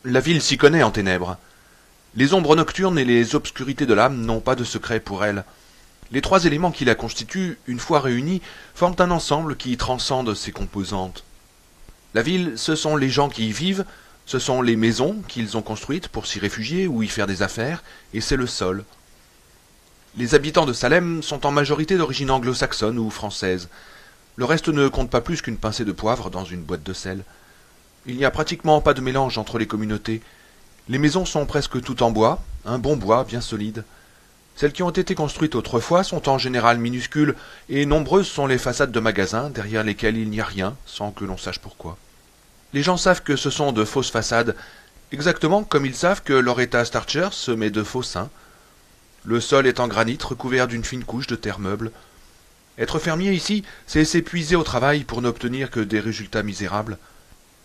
La ville s'y connaît en ténèbres. Les ombres nocturnes et les obscurités de l'âme n'ont pas de secret pour elle. Les trois éléments qui la constituent, une fois réunis, forment un ensemble qui transcende ses composantes. La ville, ce sont les gens qui y vivent, ce sont les maisons qu'ils ont construites pour s'y réfugier ou y faire des affaires, et c'est le sol. Les habitants de Salem sont en majorité d'origine anglo-saxonne ou française. Le reste ne compte pas plus qu'une pincée de poivre dans une boîte de sel. Il n'y a pratiquement pas de mélange entre les communautés. Les maisons sont presque toutes en bois, un bon bois bien solide. Celles qui ont été construites autrefois sont en général minuscules, et nombreuses sont les façades de magasins derrière lesquelles il n'y a rien, sans que l'on sache pourquoi. Les gens savent que ce sont de fausses façades, exactement comme ils savent que Loretta Starcher se met de faux seins. Le sol est en granit recouvert d'une fine couche de terre meuble. Être fermier ici, c'est s'épuiser au travail pour n'obtenir que des résultats misérables.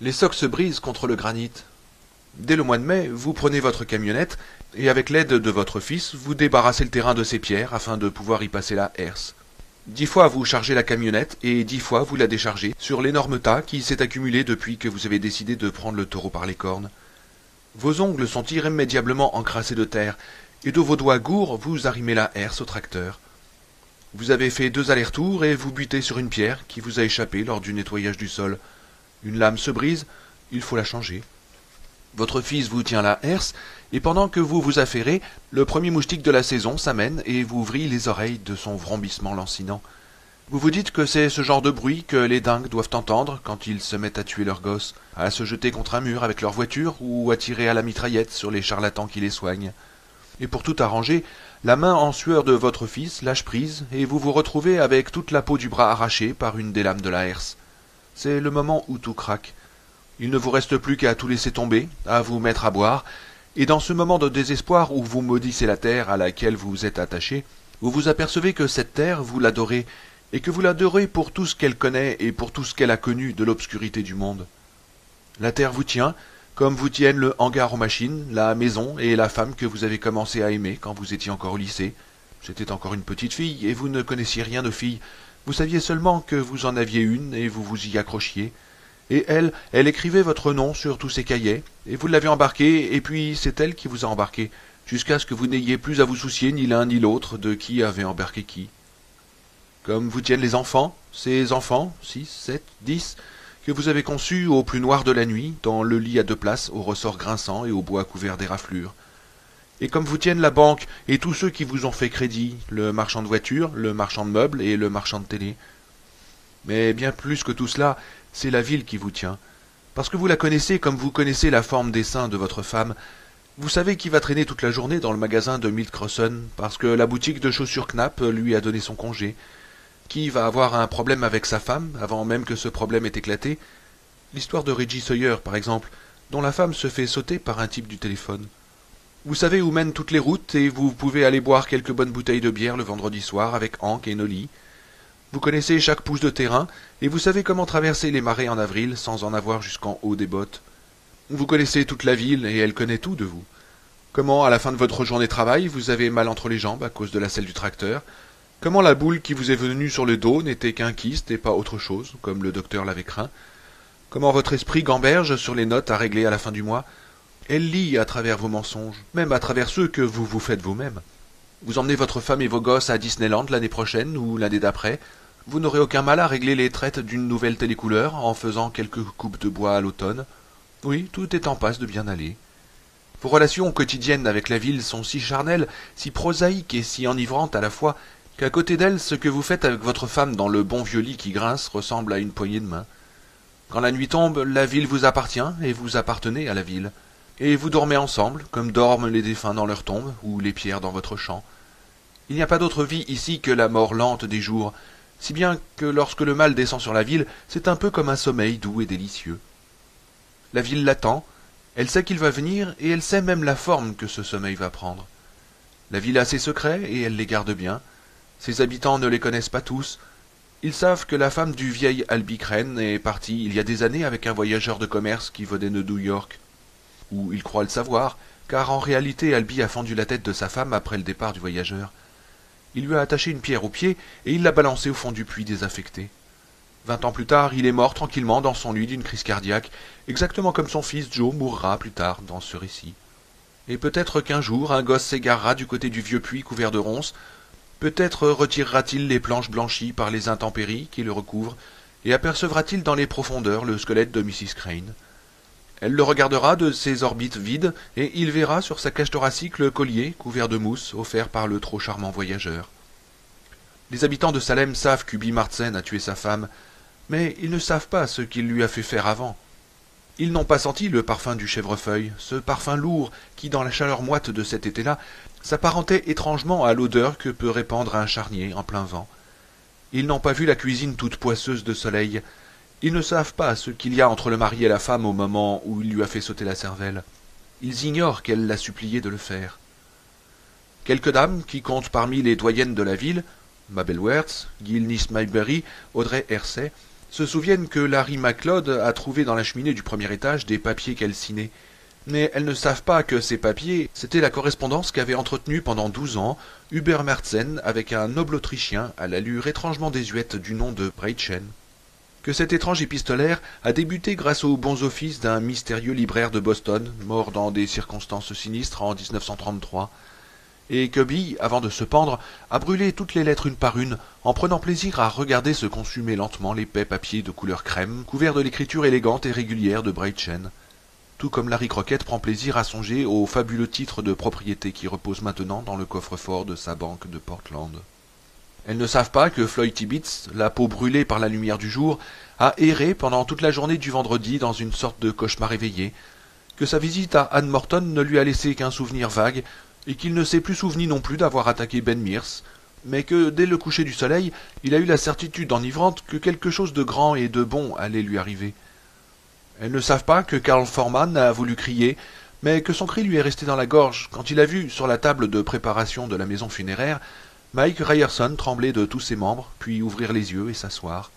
Les socs se brisent contre le granit. Dès le mois de mai, vous prenez votre camionnette et avec l'aide de votre fils, vous débarrassez le terrain de ses pierres afin de pouvoir y passer la herse. 10 fois vous chargez la camionnette et 10 fois vous la déchargez sur l'énorme tas qui s'est accumulé depuis que vous avez décidé de prendre le taureau par les cornes. Vos ongles sont irrémédiablement encrassés de terre et de vos doigts gourds vous arrimez la herse au tracteur. Vous avez fait 2 allers-retours et vous butez sur une pierre qui vous a échappé lors du nettoyage du sol. Une lame se brise, il faut la changer. Votre fils vous tient la herse, et pendant que vous vous affairez, le premier moustique de la saison s'amène et vous vrille les oreilles de son vrombissement lancinant. Vous vous dites que c'est ce genre de bruit que les dingues doivent entendre quand ils se mettent à tuer leurs gosses, à se jeter contre un mur avec leur voiture ou à tirer à la mitraillette sur les charlatans qui les soignent. Et pour tout arranger, la main en sueur de votre fils lâche prise et vous vous retrouvez avec toute la peau du bras arrachée par une des lames de la herse. C'est le moment où tout craque. Il ne vous reste plus qu'à tout laisser tomber, à vous mettre à boire, et dans ce moment de désespoir où vous maudissez la terre à laquelle vous êtes attaché, vous vous apercevez que cette terre, vous l'adorez, et que vous l'adorez pour tout ce qu'elle connaît et pour tout ce qu'elle a connu de l'obscurité du monde. La terre vous tient, comme vous tiennent le hangar aux machines, la maison et la femme que vous avez commencé à aimer quand vous étiez encore au lycée. C'était encore une petite fille, et vous ne connaissiez rien de filles. Vous saviez seulement que vous en aviez une, et vous vous y accrochiez. Et elle écrivait votre nom sur tous ses cahiers, et vous l'avez embarquée, et puis c'est elle qui vous a embarqué, jusqu'à ce que vous n'ayez plus à vous soucier ni l'un ni l'autre de qui avait embarqué qui. Comme vous tiennent les enfants, ces enfants, 6, 7, 10, que vous avez conçus au plus noir de la nuit, dans le lit à 2 places, au ressort grinçant et au bois couvert d'éraflures. Et comme vous tiennent la banque et tous ceux qui vous ont fait crédit, le marchand de voitures, le marchand de meubles et le marchand de télé. Mais bien plus que tout cela, c'est la ville qui vous tient. Parce que vous la connaissez comme vous connaissez la forme des seins de votre femme. Vous savez qui va traîner toute la journée dans le magasin de Milt Crosson, parce que la boutique de chaussures Knapp lui a donné son congé. Qui va avoir un problème avec sa femme, avant même que ce problème ait éclaté. L'histoire de Reggie Sawyer, par exemple, dont la femme se fait sauter par un type du téléphone. Vous savez où mènent toutes les routes, et vous pouvez aller boire quelques bonnes bouteilles de bière le vendredi soir avec Hank et Nolly. Vous connaissez chaque pouce de terrain, et vous savez comment traverser les marais en avril sans en avoir jusqu'en haut des bottes. Vous connaissez toute la ville, et elle connaît tout de vous. Comment, à la fin de votre journée de travail, vous avez mal entre les jambes à cause de la selle du tracteur. Comment la boule qui vous est venue sur le dos n'était qu'un kyste et pas autre chose, comme le docteur l'avait craint. Comment votre esprit gamberge sur les notes à régler à la fin du mois. Elle lit à travers vos mensonges, même à travers ceux que vous vous faites vous-même. Vous emmenez votre femme et vos gosses à Disneyland l'année prochaine ou l'année d'après. Vous n'aurez aucun mal à régler les traites d'une nouvelle télécouleur en faisant quelques coupes de bois à l'automne. Oui, tout est en passe de bien aller. Vos relations quotidiennes avec la ville sont si charnelles, si prosaïques et si enivrantes à la fois, qu'à côté d'elle, ce que vous faites avec votre femme dans le bon vieux lit qui grince ressemble à une poignée de main. Quand la nuit tombe, la ville vous appartient et vous appartenez à la ville. Et vous dormez ensemble, comme dorment les défunts dans leur tombe ou les pierres dans votre champ. Il n'y a pas d'autre vie ici que la mort lente des jours, si bien que lorsque le mal descend sur la ville, c'est un peu comme un sommeil doux et délicieux. La ville l'attend, elle sait qu'il va venir et elle sait même la forme que ce sommeil va prendre. La ville a ses secrets et elle les garde bien. Ses habitants ne les connaissent pas tous. Ils savent que la femme du vieil Albie Crane est partie il y a des années avec un voyageur de commerce qui venait de New York. Ou ils croient le savoir, car en réalité Albie a fendu la tête de sa femme après le départ du voyageur. Il lui a attaché une pierre au pied et il l'a balancée au fond du puits désaffecté. 20 ans plus tard, il est mort tranquillement dans son lit d'une crise cardiaque, exactement comme son fils Joe mourra plus tard dans ce récit. Et peut-être qu'un jour, un gosse s'égarera du côté du vieux puits couvert de ronces, peut-être retirera-t-il les planches blanchies par les intempéries qui le recouvrent, et apercevra-t-il dans les profondeurs le squelette de Mrs. Crane. Elle le regardera de ses orbites vides, et il verra sur sa cage thoracique le collier couvert de mousse offert par le trop charmant voyageur. Les habitants de Salem savent qu'Ubi Martsen a tué sa femme, mais ils ne savent pas ce qu'il lui a fait faire avant. Ils n'ont pas senti le parfum du chèvrefeuille, ce parfum lourd qui, dans la chaleur moite de cet été-là, s'apparentait étrangement à l'odeur que peut répandre un charnier en plein vent. Ils n'ont pas vu la cuisine toute poisseuse de soleil. Ils ne savent pas ce qu'il y a entre le mari et la femme au moment où il lui a fait sauter la cervelle. Ils ignorent qu'elle l'a supplié de le faire. Quelques dames qui comptent parmi les doyennes de la ville, Mabel Wertz, Gilnis Mayberry, Audrey Hersey, se souviennent que Larry MacLeod a trouvé dans la cheminée du premier étage des papiers calcinés. Mais elles ne savent pas que ces papiers, c'était la correspondance qu'avait entretenue pendant 12 ans Hubert Martsen avec un noble Autrichien à l'allure étrangement désuète du nom de Breitschen. Que cet étrange épistolaire a débuté grâce aux bons offices d'un mystérieux libraire de Boston, mort dans des circonstances sinistres en 1933, et que Bee, avant de se pendre, a brûlé toutes les lettres une par une, en prenant plaisir à regarder se consumer lentement l'épais papier de couleur crème, couvert de l'écriture élégante et régulière de Breitschen. Tout comme Larry Crockett prend plaisir à songer au fabuleux titre de propriété qui repose maintenant dans le coffre-fort de sa banque de Portland. Elles ne savent pas que Floyd Tibbets, la peau brûlée par la lumière du jour, a erré pendant toute la journée du vendredi dans une sorte de cauchemar éveillé, que sa visite à Anne Morton ne lui a laissé qu'un souvenir vague, et qu'il ne s'est plus souvenu non plus d'avoir attaqué Ben Mears, mais que, dès le coucher du soleil, il a eu la certitude enivrante que quelque chose de grand et de bon allait lui arriver. Elles ne savent pas que Carl Foreman a voulu crier, mais que son cri lui est resté dans la gorge quand il a vu, sur la table de préparation de la maison funéraire, Mike Ryerson trembler de tous ses membres, puis ouvrir les yeux et s'asseoir.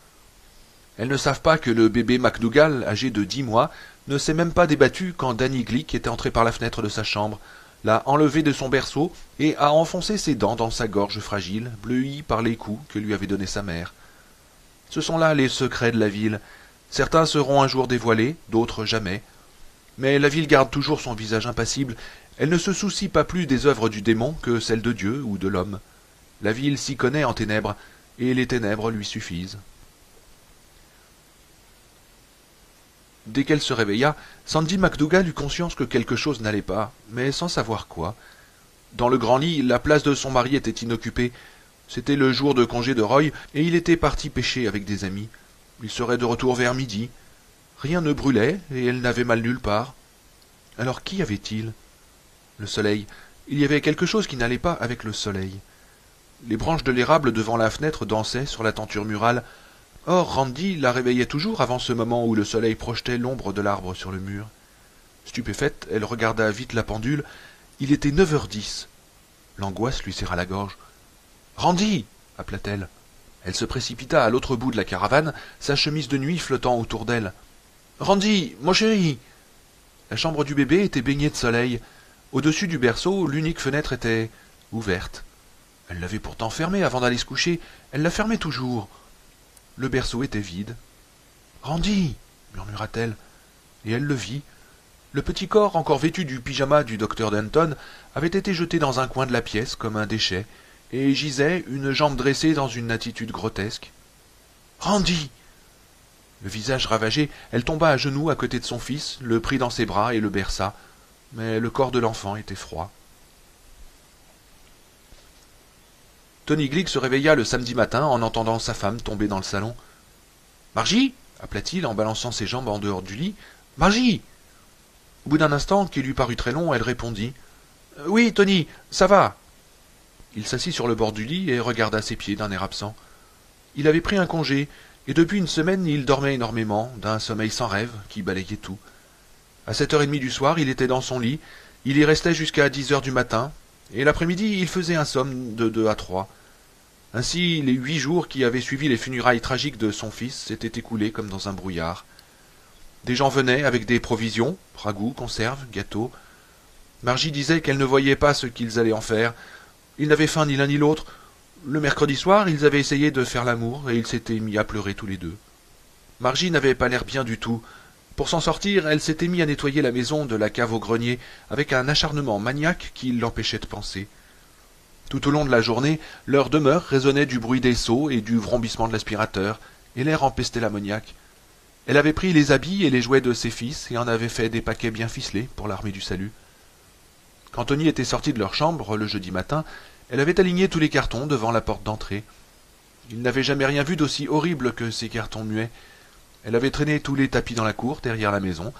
Elles ne savent pas que le bébé MacDougall, âgé de 10 mois, ne s'est même pas débattu quand Danny Glick était entré par la fenêtre de sa chambre, l'a enlevé de son berceau et a enfoncé ses dents dans sa gorge fragile, bleuie par les coups que lui avait donnés sa mère. Ce sont là les secrets de la ville. Certains seront un jour dévoilés, d'autres jamais. Mais la ville garde toujours son visage impassible. Elle ne se soucie pas plus des œuvres du démon que celles de Dieu ou de l'homme. La ville s'y connaît en ténèbres, et les ténèbres lui suffisent. Dès qu'elle se réveilla, Sandy MacDougall eut conscience que quelque chose n'allait pas, mais sans savoir quoi. Dans le grand lit, la place de son mari était inoccupée. C'était le jour de congé de Roy, et il était parti pêcher avec des amis. Il serait de retour vers midi. Rien ne brûlait, et elle n'avait mal nulle part. Alors qu'y avait-il? Le soleil. Il y avait quelque chose qui n'allait pas avec le soleil. Les branches de l'érable devant la fenêtre dansaient sur la tenture murale. Or, Randy la réveillait toujours avant ce moment où le soleil projetait l'ombre de l'arbre sur le mur. Stupéfaite, elle regarda vite la pendule. Il était 9h10. L'angoisse lui serra la gorge. « Randy !» appela-t-elle. Elle se précipita à l'autre bout de la caravane, sa chemise de nuit flottant autour d'elle. « Randy, mon chéri !» La chambre du bébé était baignée de soleil. Au-dessus du berceau, l'unique fenêtre était ouverte. Elle l'avait pourtant fermée avant d'aller se coucher. Elle la fermait toujours. Le berceau était vide. « Randy !» murmura-t-elle, et elle le vit. Le petit corps, encore vêtu du pyjama du docteur Denton, avait été jeté dans un coin de la pièce comme un déchet, et gisait, une jambe dressée dans une attitude grotesque. « Randy !» Le visage ravagé, elle tomba à genoux à côté de son fils, le prit dans ses bras et le berça, mais le corps de l'enfant était froid. Tony Glick se réveilla le samedi matin en entendant sa femme tomber dans le salon. « Margie !» appela-t-il en balançant ses jambes en dehors du lit. « Margie !» Au bout d'un instant, qui lui parut très long, elle répondit. « Oui, Tony, ça va !» Il s'assit sur le bord du lit et regarda ses pieds d'un air absent. Il avait pris un congé, et depuis une semaine il dormait énormément, d'un sommeil sans rêve qui balayait tout. À 7h30 du soir, il était dans son lit, il y restait jusqu'à 10h du matin, et l'après-midi il faisait un somme de 2 à 3. Ainsi, les 8 jours qui avaient suivi les funérailles tragiques de son fils s'étaient écoulés comme dans un brouillard. Des gens venaient avec des provisions, ragoûts, conserves, gâteaux. Margie disait qu'elle ne voyait pas ce qu'ils allaient en faire. Ils n'avaient faim ni l'un ni l'autre. Le mercredi soir, ils avaient essayé de faire l'amour, et ils s'étaient mis à pleurer tous les deux. Margie n'avait pas l'air bien du tout. Pour s'en sortir, elle s'était mise à nettoyer la maison de la cave au grenier, avec un acharnement maniaque qui l'empêchait de penser. Tout au long de la journée, leur demeure résonnait du bruit des seaux et du vrombissement de l'aspirateur, et l'air empestait l'ammoniaque. Elle avait pris les habits et les jouets de ses fils et en avait fait des paquets bien ficelés pour l'armée du salut. Quand Tony était sorti de leur chambre le jeudi matin, elle avait aligné tous les cartons devant la porte d'entrée. Il n'avait jamais rien vu d'aussi horrible que ces cartons muets. Elle avait traîné tous les tapis dans la cour, derrière la maison,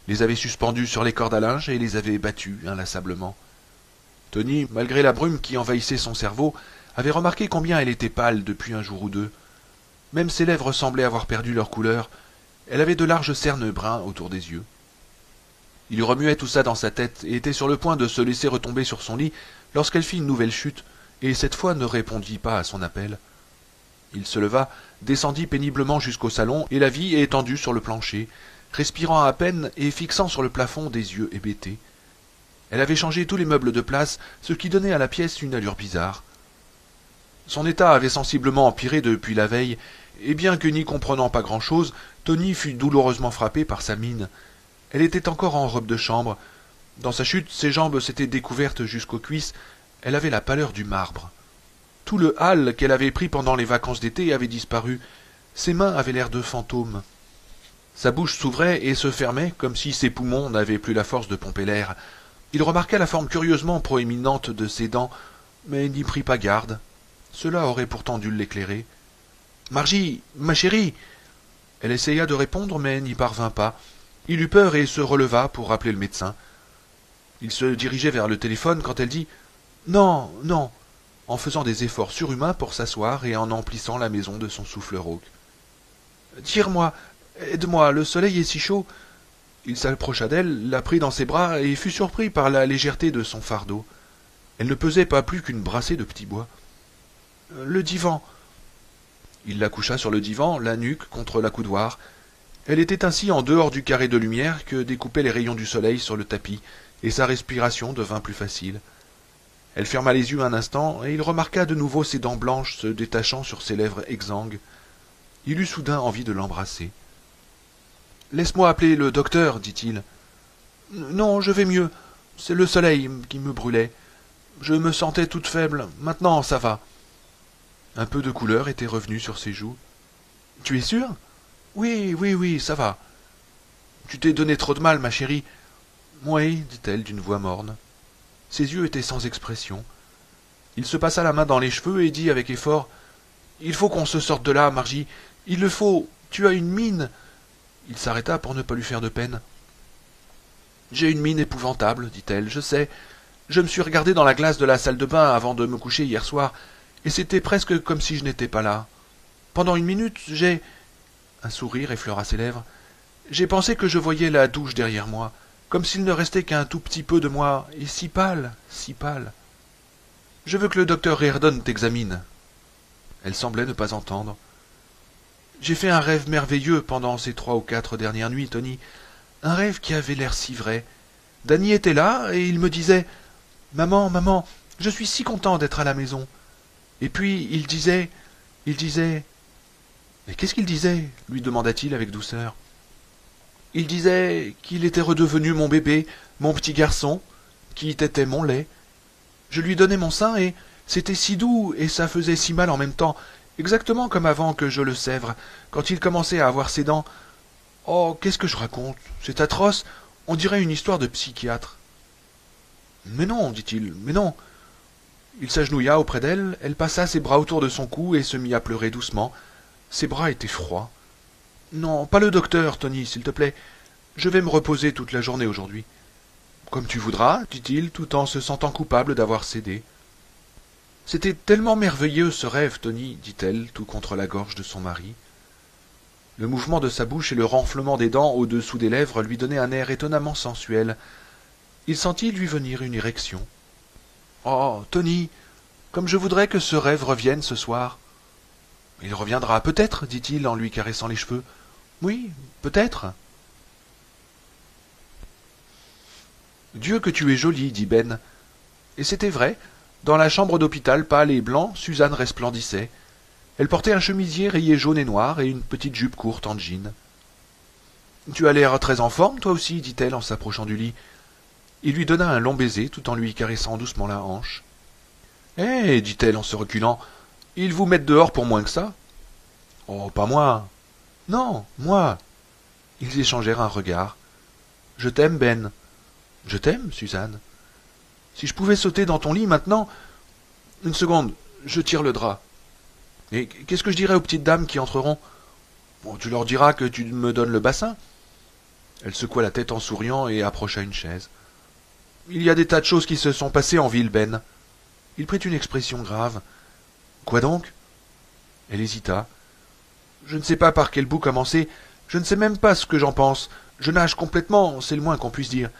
les avait suspendus sur les cordes à linge et les avait battus inlassablement. Tony, malgré la brume qui envahissait son cerveau, avait remarqué combien elle était pâle depuis un jour ou deux. Même ses lèvres semblaient avoir perdu leur couleur. Elle avait de larges cernes bruns autour des yeux. Il remuait tout ça dans sa tête et était sur le point de se laisser retomber sur son lit lorsqu'elle fit une nouvelle chute, et cette fois ne répondit pas à son appel. Il se leva, descendit péniblement jusqu'au salon et la vit étendue sur le plancher, respirant à peine et fixant sur le plafond des yeux hébétés. Elle avait changé tous les meubles de place, ce qui donnait à la pièce une allure bizarre. Son état avait sensiblement empiré depuis la veille, et bien que n'y comprenant pas grand-chose, Tony fut douloureusement frappé par sa mine. Elle était encore en robe de chambre. Dans sa chute, ses jambes s'étaient découvertes jusqu'aux cuisses. Elle avait la pâleur du marbre. Tout le hâle qu'elle avait pris pendant les vacances d'été avait disparu. Ses mains avaient l'air de fantômes. Sa bouche s'ouvrait et se fermait comme si ses poumons n'avaient plus la force de pomper l'air. Il remarqua la forme curieusement proéminente de ses dents, mais n'y prit pas garde. Cela aurait pourtant dû l'éclairer. « Margie, ma chérie !» Elle essaya de répondre, mais n'y parvint pas. Il eut peur et se releva pour rappeler le médecin. Il se dirigeait vers le téléphone quand elle dit « Non, non !» en faisant des efforts surhumains pour s'asseoir et en emplissant la maison de son souffle rauque. « Tire-moi, aide-moi, le soleil est si chaud !» Il s'approcha d'elle, la prit dans ses bras et fut surpris par la légèreté de son fardeau. Elle ne pesait pas plus qu'une brassée de petits bois. « Le divan !» Il la coucha sur le divan, la nuque contre l'accoudoir. Elle était ainsi en dehors du carré de lumière que découpaient les rayons du soleil sur le tapis, et sa respiration devint plus facile. Elle ferma les yeux un instant, et il remarqua de nouveau ses dents blanches se détachant sur ses lèvres exsangues. Il eut soudain envie de l'embrasser. « Laisse-moi appeler le docteur, dit-il. « Non, je vais mieux. C'est le soleil qui me brûlait. Je me sentais toute faible. Maintenant, ça va. » Un peu de couleur était revenue sur ses joues. « Tu es sûre ? Oui, oui, oui, ça va. »« Tu t'es donné trop de mal, ma chérie. »« Oui, dit-elle d'une voix morne. » Ses yeux étaient sans expression. Il se passa la main dans les cheveux et dit avec effort « Il faut qu'on se sorte de là, Margie. Il le faut. Tu as une mine. » Il s'arrêta pour ne pas lui faire de peine. « J'ai une mine épouvantable, dit-elle, je sais. Je me suis regardée dans la glace de la salle de bain avant de me coucher hier soir, et c'était presque comme si je n'étais pas là. Pendant une minute, j'ai... » Un sourire effleura ses lèvres. « J'ai pensé que je voyais la douche derrière moi, comme s'il ne restait qu'un tout petit peu de moi, et si pâle, si pâle. Je veux que le docteur Reardon t'examine. » Elle semblait ne pas entendre. « J'ai fait un rêve merveilleux pendant ces 3 ou 4 dernières nuits, Tony. Un rêve qui avait l'air si vrai. Danny était là, et il me disait « Maman, maman, je suis si content d'être à la maison. » Et puis il disait... « Mais qu'est-ce qu'il disait ?» lui demanda-t-il avec douceur. « Il disait qu'il était redevenu mon bébé, mon petit garçon, qui tétait mon lait. Je lui donnais mon sein, et c'était si doux, et ça faisait si mal en même temps, exactement comme avant que je le sèvre, quand il commençait à avoir ses dents. Oh, qu'est-ce que je raconte? C'est atroce, on dirait une histoire de psychiatre. »« Mais non, dit-il, mais non. » Il s'agenouilla auprès d'elle, elle passa ses bras autour de son cou et se mit à pleurer doucement. Ses bras étaient froids. « Non, pas le docteur, Tony, s'il te plaît. Je vais me reposer toute la journée aujourd'hui. »« Comme tu voudras, dit-il, tout en se sentant coupable d'avoir cédé. »« C'était tellement merveilleux ce rêve, Tony, dit-elle, tout contre la gorge de son mari. Le mouvement de sa bouche et le renflement des dents au-dessous des lèvres lui donnaient un air étonnamment sensuel. Il sentit lui venir une érection. « Oh, Tony, comme je voudrais que ce rêve revienne ce soir. »« Il reviendra peut-être, dit-il en lui caressant les cheveux. Oui, peut-être. »« Dieu que tu es jolie, dit Ben. Et c'était vrai. Dans la chambre d'hôpital pâle et blanc, Suzanne resplendissait. Elle portait un chemisier rayé jaune et noir et une petite jupe courte en jean. « Tu as l'air très en forme, toi aussi, dit-elle en s'approchant du lit. Il lui donna un long baiser tout en lui caressant doucement la hanche. « Eh, dit-elle en se reculant, ils vous mettent dehors pour moins que ça. Oh, pas moi. Non, moi. Ils échangèrent un regard. Je t'aime, Ben. Je t'aime, Suzanne. Si je pouvais sauter dans ton lit maintenant. Une seconde, je tire le drap. Et qu'est-ce que je dirais aux petites dames qui entreront? Bon, tu leur diras que tu me donnes le bassin. Elle secoua la tête en souriant et approcha une chaise. Il y a des tas de choses qui se sont passées en ville, Ben. Il prit une expression grave. Quoi donc? Elle hésita. Je ne sais pas par quel bout commencer. Je ne sais même pas ce que j'en pense. Je nage complètement, c'est le moins qu'on puisse dire.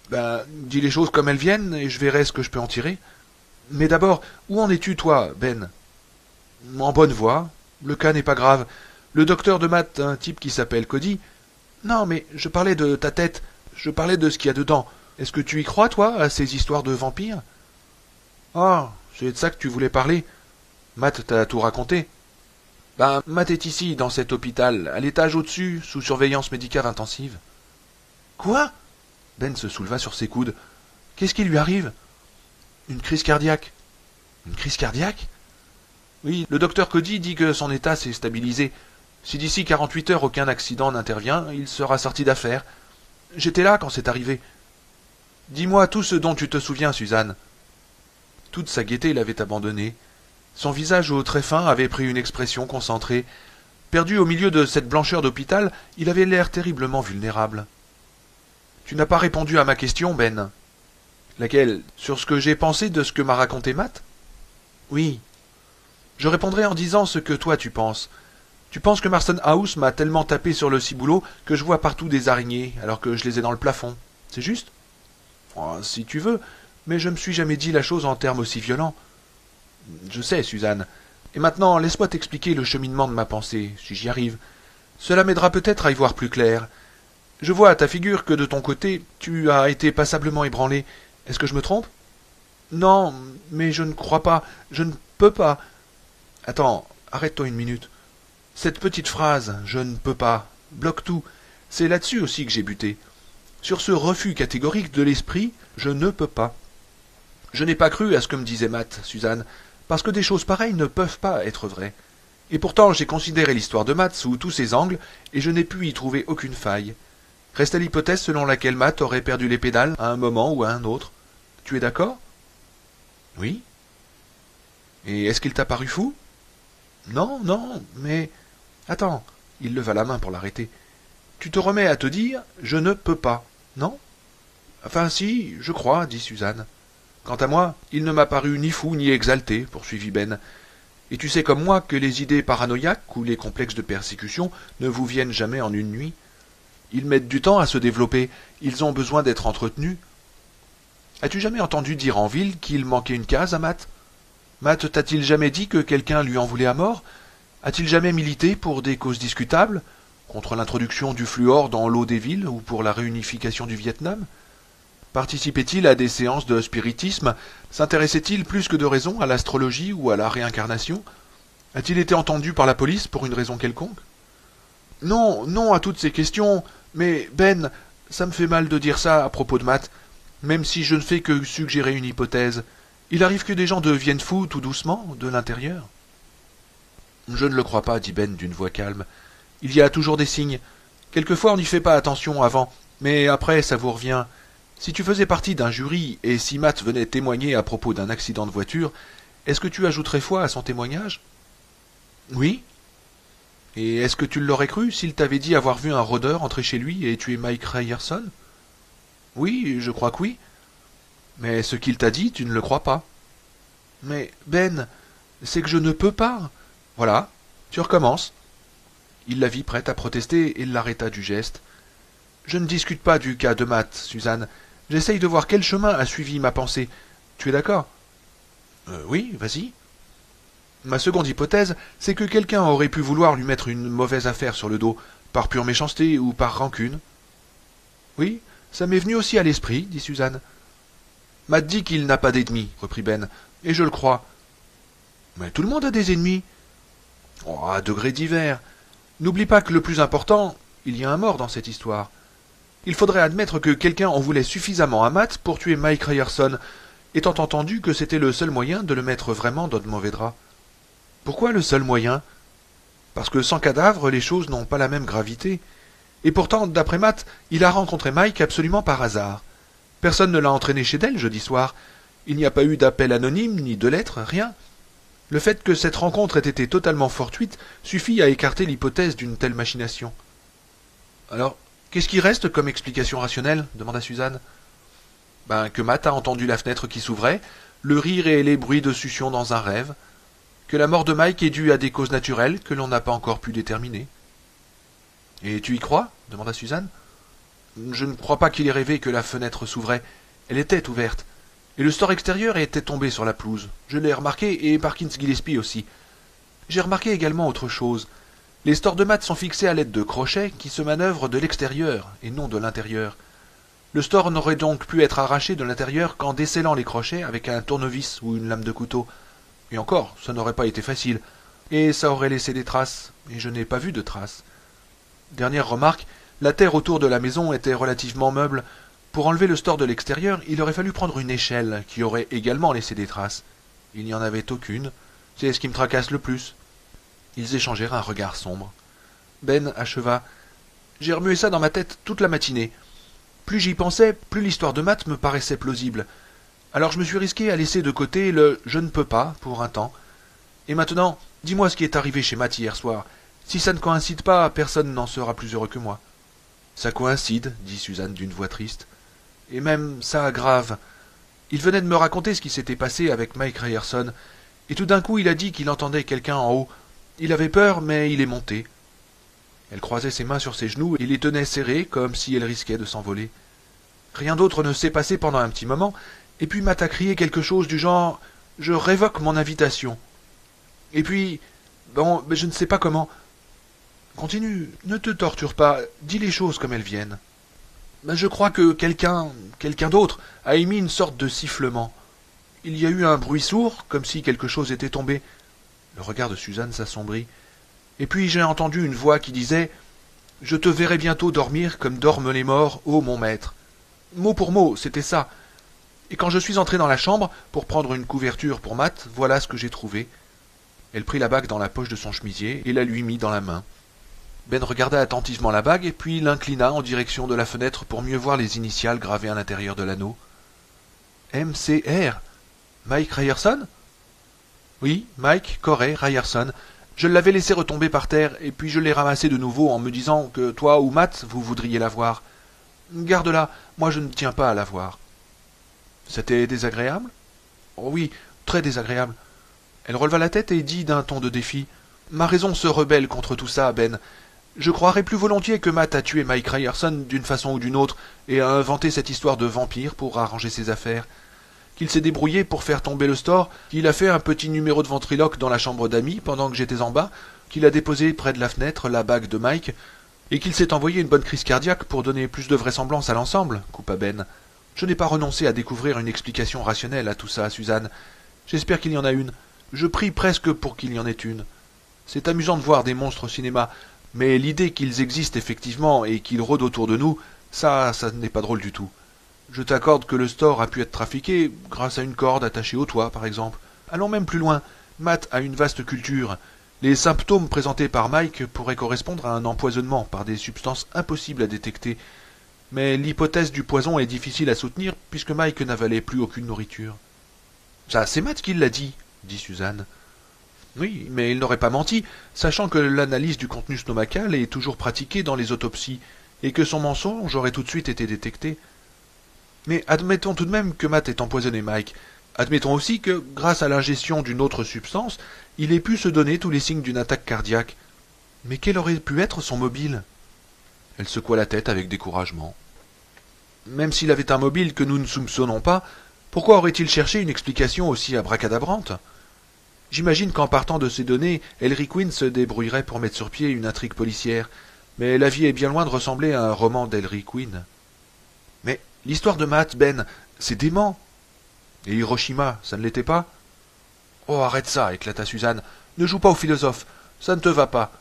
Ben, dis les choses comme elles viennent, et je verrai ce que je peux en tirer. Mais d'abord, où en es-tu, toi, Ben? En bonne voie. Le cas n'est pas grave. Le docteur de maths, un type qui s'appelle Cody. Non, mais je parlais de ta tête. Je parlais de ce qu'il y a dedans. Est-ce que tu y crois, toi, à ces histoires de vampires? Ah, c'est de ça que tu voulais parler. Matt t'a tout raconté. Ben, Matt est ici, dans cet hôpital, à l'étage au-dessus, sous surveillance médicale intensive. Quoi? Ben se souleva sur ses coudes. Qu'est-ce qui lui arrive? Une crise cardiaque. Une crise cardiaque? Oui, le docteur Cody dit que son état s'est stabilisé. Si d'ici 48 heures aucun accident n'intervient, il sera sorti d'affaire. J'étais là quand c'est arrivé. Dis-moi tout ce dont tu te souviens, Suzanne. Toute sa gaieté l'avait abandonné. Son visage au trait fin avait pris une expression concentrée. Perdu au milieu de cette blancheur d'hôpital, il avait l'air terriblement vulnérable. Tu n'as pas répondu à ma question, Ben. Laquelle? Sur ce que j'ai pensé de ce que m'a raconté Matt? Oui. Je répondrai en disant ce que toi tu penses. Tu penses que Marston House m'a tellement tapé sur le ciboulot que je vois partout des araignées alors que je les ai dans le plafond. C'est juste? Oh, si tu veux, mais je me suis jamais dit la chose en termes aussi violents. Je sais, Suzanne. Et maintenant, laisse-moi t'expliquer le cheminement de ma pensée, si j'y arrive. Cela m'aidera peut-être à y voir plus clair. Je vois à ta figure que de ton côté, tu as été passablement ébranlé. Est-ce que je me trompe? Non, mais je ne crois pas. Je ne peux pas. Attends, arrête-toi une minute. Cette petite phrase, je ne peux pas, bloque tout. C'est là-dessus aussi que j'ai buté. Sur ce refus catégorique de l'esprit, je ne peux pas. Je n'ai pas cru à ce que me disait Matt, Suzanne, parce que des choses pareilles ne peuvent pas être vraies. Et pourtant j'ai considéré l'histoire de Matt sous tous ses angles, et je n'ai pu y trouver aucune faille. Reste à l'hypothèse selon laquelle Matt aurait perdu les pédales à un moment ou à un autre. Tu es d'accord? Oui. Et est-ce qu'il t'a paru fou? Non, non, mais... Attends, il leva la main pour l'arrêter. Tu te remets à te dire « je ne peux pas », non? Enfin si, je crois, dit Suzanne. Quant à moi, il ne m'a paru ni fou ni exalté, poursuivit Ben. Et tu sais comme moi que les idées paranoïaques ou les complexes de persécution ne vous viennent jamais en une nuit. Ils mettent du temps à se développer, ils ont besoin d'être entretenus. As-tu jamais entendu dire en ville qu'il manquait une case à Matt? Matt t'a-t-il jamais dit que quelqu'un lui en voulait à mort? A-t-il jamais milité pour des causes discutables, contre l'introduction du fluor dans l'eau des villes ou pour la réunification du Vietnam? Participait-il à des séances de spiritisme? S'intéressait-il plus que de raison à l'astrologie ou à la réincarnation? A-t-il été entendu par la police pour une raison quelconque? Non, non à toutes ces questions, mais Ben, ça me fait mal de dire ça à propos de Matt, même si je ne fais que suggérer une hypothèse. Il arrive que des gens deviennent fous tout doucement, de l'intérieur. Je ne le crois pas, dit Ben d'une voix calme. Il y a toujours des signes. Quelquefois on n'y fait pas attention avant, mais après ça vous revient. Si tu faisais partie d'un jury, et si Matt venait témoigner à propos d'un accident de voiture, est-ce que tu ajouterais foi à son témoignage? Oui. Et est-ce que tu l'aurais cru s'il t'avait dit avoir vu un rôdeur entrer chez lui et tuer Mike Ryerson? Oui, je crois que oui. Mais ce qu'il t'a dit, tu ne le crois pas. Mais, Ben, c'est que je ne peux pas. Voilà, tu recommences. Il la vit prête à protester et l'arrêta du geste. Je ne discute pas du cas de Matt, Suzanne. J'essaye de voir quel chemin a suivi ma pensée. Tu es d'accord? Oui, vas-y. Ma seconde hypothèse, c'est que quelqu'un aurait pu vouloir lui mettre une mauvaise affaire sur le dos, par pure méchanceté ou par rancune. Oui, ça m'est venu aussi à l'esprit, dit Suzanne. Matt dit qu'il n'a pas d'ennemis, reprit Ben, et je le crois. Mais tout le monde a des ennemis. Oh, à degrés divers. N'oublie pas que le plus important, il y a un mort dans cette histoire. Il faudrait admettre que quelqu'un en voulait suffisamment à Matt pour tuer Mike Ryerson, étant entendu que c'était le seul moyen de le mettre vraiment dans de mauvais draps. Pourquoi le seul moyen? Parce que sans cadavre, les choses n'ont pas la même gravité. Et pourtant, d'après Matt, il a rencontré Mike absolument par hasard. Personne ne l'a entraîné chez d'elle jeudi soir. Il n'y a pas eu d'appel anonyme, ni de lettre, rien. Le fait que cette rencontre ait été totalement fortuite suffit à écarter l'hypothèse d'une telle machination. Alors, qu'est-ce qui reste comme explication rationnelle? Demanda Suzanne. Que Matt a entendu la fenêtre qui s'ouvrait, le rire et les bruits de succion dans un rêve, que la mort de Mike est due à des causes naturelles que l'on n'a pas encore pu déterminer. Et tu y crois? Demanda Suzanne. Je ne crois pas qu'il ait rêvé que la fenêtre s'ouvrait. Elle était ouverte. Et le store extérieur était tombé sur la pelouse. Je l'ai remarqué, et Parkins Gillespie aussi. J'ai remarqué également autre chose. Les stores de maths sont fixés à l'aide de crochets qui se manœuvrent de l'extérieur et non de l'intérieur. Le store n'aurait donc pu être arraché de l'intérieur qu'en descellant les crochets avec un tournevis ou une lame de couteau. Et encore, ça n'aurait pas été facile. Et ça aurait laissé des traces, et je n'ai pas vu de traces. Dernière remarque, la terre autour de la maison était relativement meuble. Pour enlever le store de l'extérieur, il aurait fallu prendre une échelle qui aurait également laissé des traces. Il n'y en avait aucune. C'est ce qui me tracasse le plus. Ils échangèrent un regard sombre. Ben acheva. J'ai remué ça dans ma tête toute la matinée. Plus j'y pensais, plus l'histoire de Matt me paraissait plausible. Alors je me suis risqué à laisser de côté le « je ne peux pas » pour un temps. Et maintenant, dis-moi ce qui est arrivé chez Matt hier soir. Si ça ne coïncide pas, personne n'en sera plus heureux que moi. Ça coïncide, dit Suzanne d'une voix triste. Et même ça aggrave. Il venait de me raconter ce qui s'était passé avec Mike Ryerson, et tout d'un coup il a dit qu'il entendait quelqu'un en haut. Il avait peur, mais il est monté. Elle croisait ses mains sur ses genoux et les tenait serrées, comme si elle risquait de s'envoler. Rien d'autre ne s'est passé pendant un petit moment, et puis Matt a crié quelque chose du genre « Je révoque mon invitation ». Et puis, bon, je ne sais pas comment. Continue, ne te torture pas, dis les choses comme elles viennent. Je crois que quelqu'un d'autre, a émis une sorte de sifflement. Il y a eu un bruit sourd, comme si quelque chose était tombé. Le regard de Suzanne s'assombrit. Et puis j'ai entendu une voix qui disait « Je te verrai bientôt dormir comme dorment les morts, ô mon maître ». Mot pour mot, c'était ça. Et quand je suis entré dans la chambre, pour prendre une couverture pour Matt, voilà ce que j'ai trouvé. Elle prit la bague dans la poche de son chemisier et la lui mit dans la main. Ben regarda attentivement la bague, puis l'inclina en direction de la fenêtre pour mieux voir les initiales gravées à l'intérieur de l'anneau. « M.C.R. Mike Ryerson ?»« Oui, Mike Corey Ryerson. Je l'avais laissé retomber par terre, et puis je l'ai ramassé de nouveau en me disant que toi ou Matt, vous voudriez la voir. Garde-la, moi je ne tiens pas à la voir. » « C'était désagréable ?»« Oh oui, très désagréable. » Elle releva la tête et dit d'un ton de défi. « Ma raison se rebelle contre tout ça, Ben. Je croirais plus volontiers que Matt a tué Mike Ryerson d'une façon ou d'une autre et a inventé cette histoire de vampire pour arranger ses affaires. Qu'il s'est débrouillé pour faire tomber le store, qu'il a fait un petit numéro de ventriloque dans la chambre d'amis pendant que j'étais en bas, qu'il a déposé près de la fenêtre la bague de Mike, et qu'il s'est envoyé une bonne crise cardiaque pour donner plus de vraisemblance à l'ensemble, coupa Ben. Je n'ai pas renoncé à découvrir une explication rationnelle à tout ça, Suzanne. J'espère qu'il y en a une. Je prie presque pour qu'il y en ait une. C'est amusant de voir des monstres au cinéma, mais l'idée qu'ils existent effectivement et qu'ils rôdent autour de nous, ça n'est pas drôle du tout. Je t'accorde que le store a pu être trafiqué grâce à une corde attachée au toit, par exemple. Allons même plus loin. Matt a une vaste culture. Les symptômes présentés par Mike pourraient correspondre à un empoisonnement par des substances impossibles à détecter. Mais l'hypothèse du poison est difficile à soutenir puisque Mike n'avalait plus aucune nourriture. Ça, c'est Matt qui l'a dit Suzanne. Oui, mais il n'aurait pas menti, sachant que l'analyse du contenu stomacal est toujours pratiquée dans les autopsies, et que son mensonge aurait tout de suite été détecté. Mais admettons tout de même que Matt ait empoisonné Mike. Admettons aussi que, grâce à l'ingestion d'une autre substance, il ait pu se donner tous les signes d'une attaque cardiaque. Mais quel aurait pu être son mobile? Elle secoua la tête avec découragement. Même s'il avait un mobile que nous ne soupçonnons pas, pourquoi aurait-il cherché une explication aussi abracadabrante? J'imagine qu'en partant de ces données, Ellery Quinn se débrouillerait pour mettre sur pied une intrigue policière, mais la vie est bien loin de ressembler à un roman d'Ellery Quinn. Mais l'histoire de Matt, Ben, c'est dément. Et Hiroshima, ça ne l'était pas? Oh, arrête ça, éclata Suzanne. Ne joue pas au philosophe. Ça ne te va pas.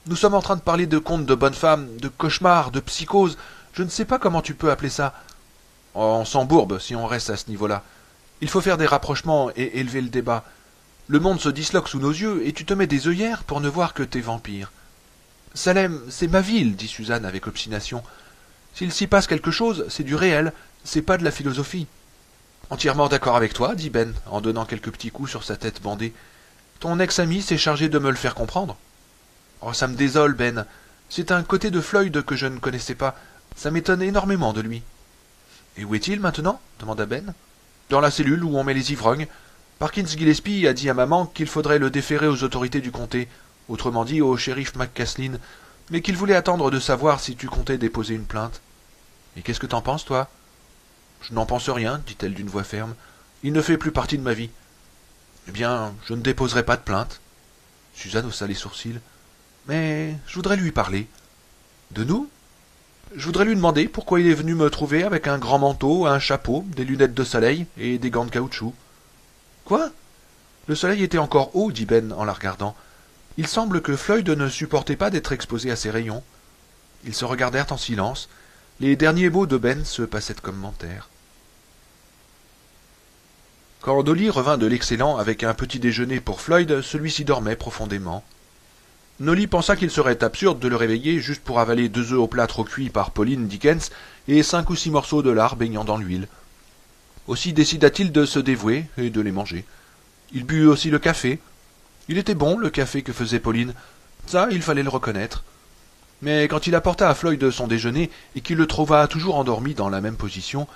Nous sommes en train de parler de contes de bonnes femmes, de cauchemars, de psychose. Je ne sais pas comment tu peux appeler ça. Oh, on s'embourbe si on reste à ce niveau-là. Il faut faire des rapprochements et élever le débat. Le monde se disloque sous nos yeux et tu te mets des œillères pour ne voir que tes vampires. Salem, c'est ma ville, dit Suzanne avec obstination. S'il s'y passe quelque chose, c'est du réel, c'est pas de la philosophie. Entièrement d'accord avec toi, dit Ben, en donnant quelques petits coups sur sa tête bandée. Ton ex-ami s'est chargé de me le faire comprendre. Oh, ça me désole, Ben. C'est un côté de Floyd que je ne connaissais pas. Ça m'étonne énormément de lui. Et où est-il maintenant demanda Ben. Dans la cellule où on met les ivrognes. Parkins Gillespie a dit à maman qu'il faudrait le déférer aux autorités du comté, autrement dit au shérif McCaslin, mais qu'il voulait attendre de savoir si tu comptais déposer une plainte. Et qu'est-ce que t'en penses, toi? Je n'en pense rien, dit-elle d'une voix ferme. Il ne fait plus partie de ma vie. Eh bien, je ne déposerai pas de plainte. Suzanne haussa les sourcils. Mais je voudrais lui parler. De nous? Je voudrais lui demander pourquoi il est venu me trouver avec un grand manteau, un chapeau, des lunettes de soleil et des gants de caoutchouc. Quoi? Le soleil était encore haut, dit Ben en la regardant. Il semble que Floyd ne supportait pas d'être exposé à ces rayons. Ils se regardèrent en silence. Les derniers mots de Ben se passaient de commentaires. Quand Dolly revint de l'excellent avec un petit déjeuner pour Floyd, celui-ci dormait profondément. Nolly pensa qu'il serait absurde de le réveiller juste pour avaler 2 œufs au plâtre cuits par Pauline Dickens et 5 ou 6 morceaux de lard baignant dans l'huile. Aussi décida-t-il de se dévouer et de les manger. Il but aussi le café. Il était bon, le café que faisait Pauline. Ça, il fallait le reconnaître. Mais quand il apporta à Floyd son déjeuner et qu'il le trouva toujours endormi dans la même position,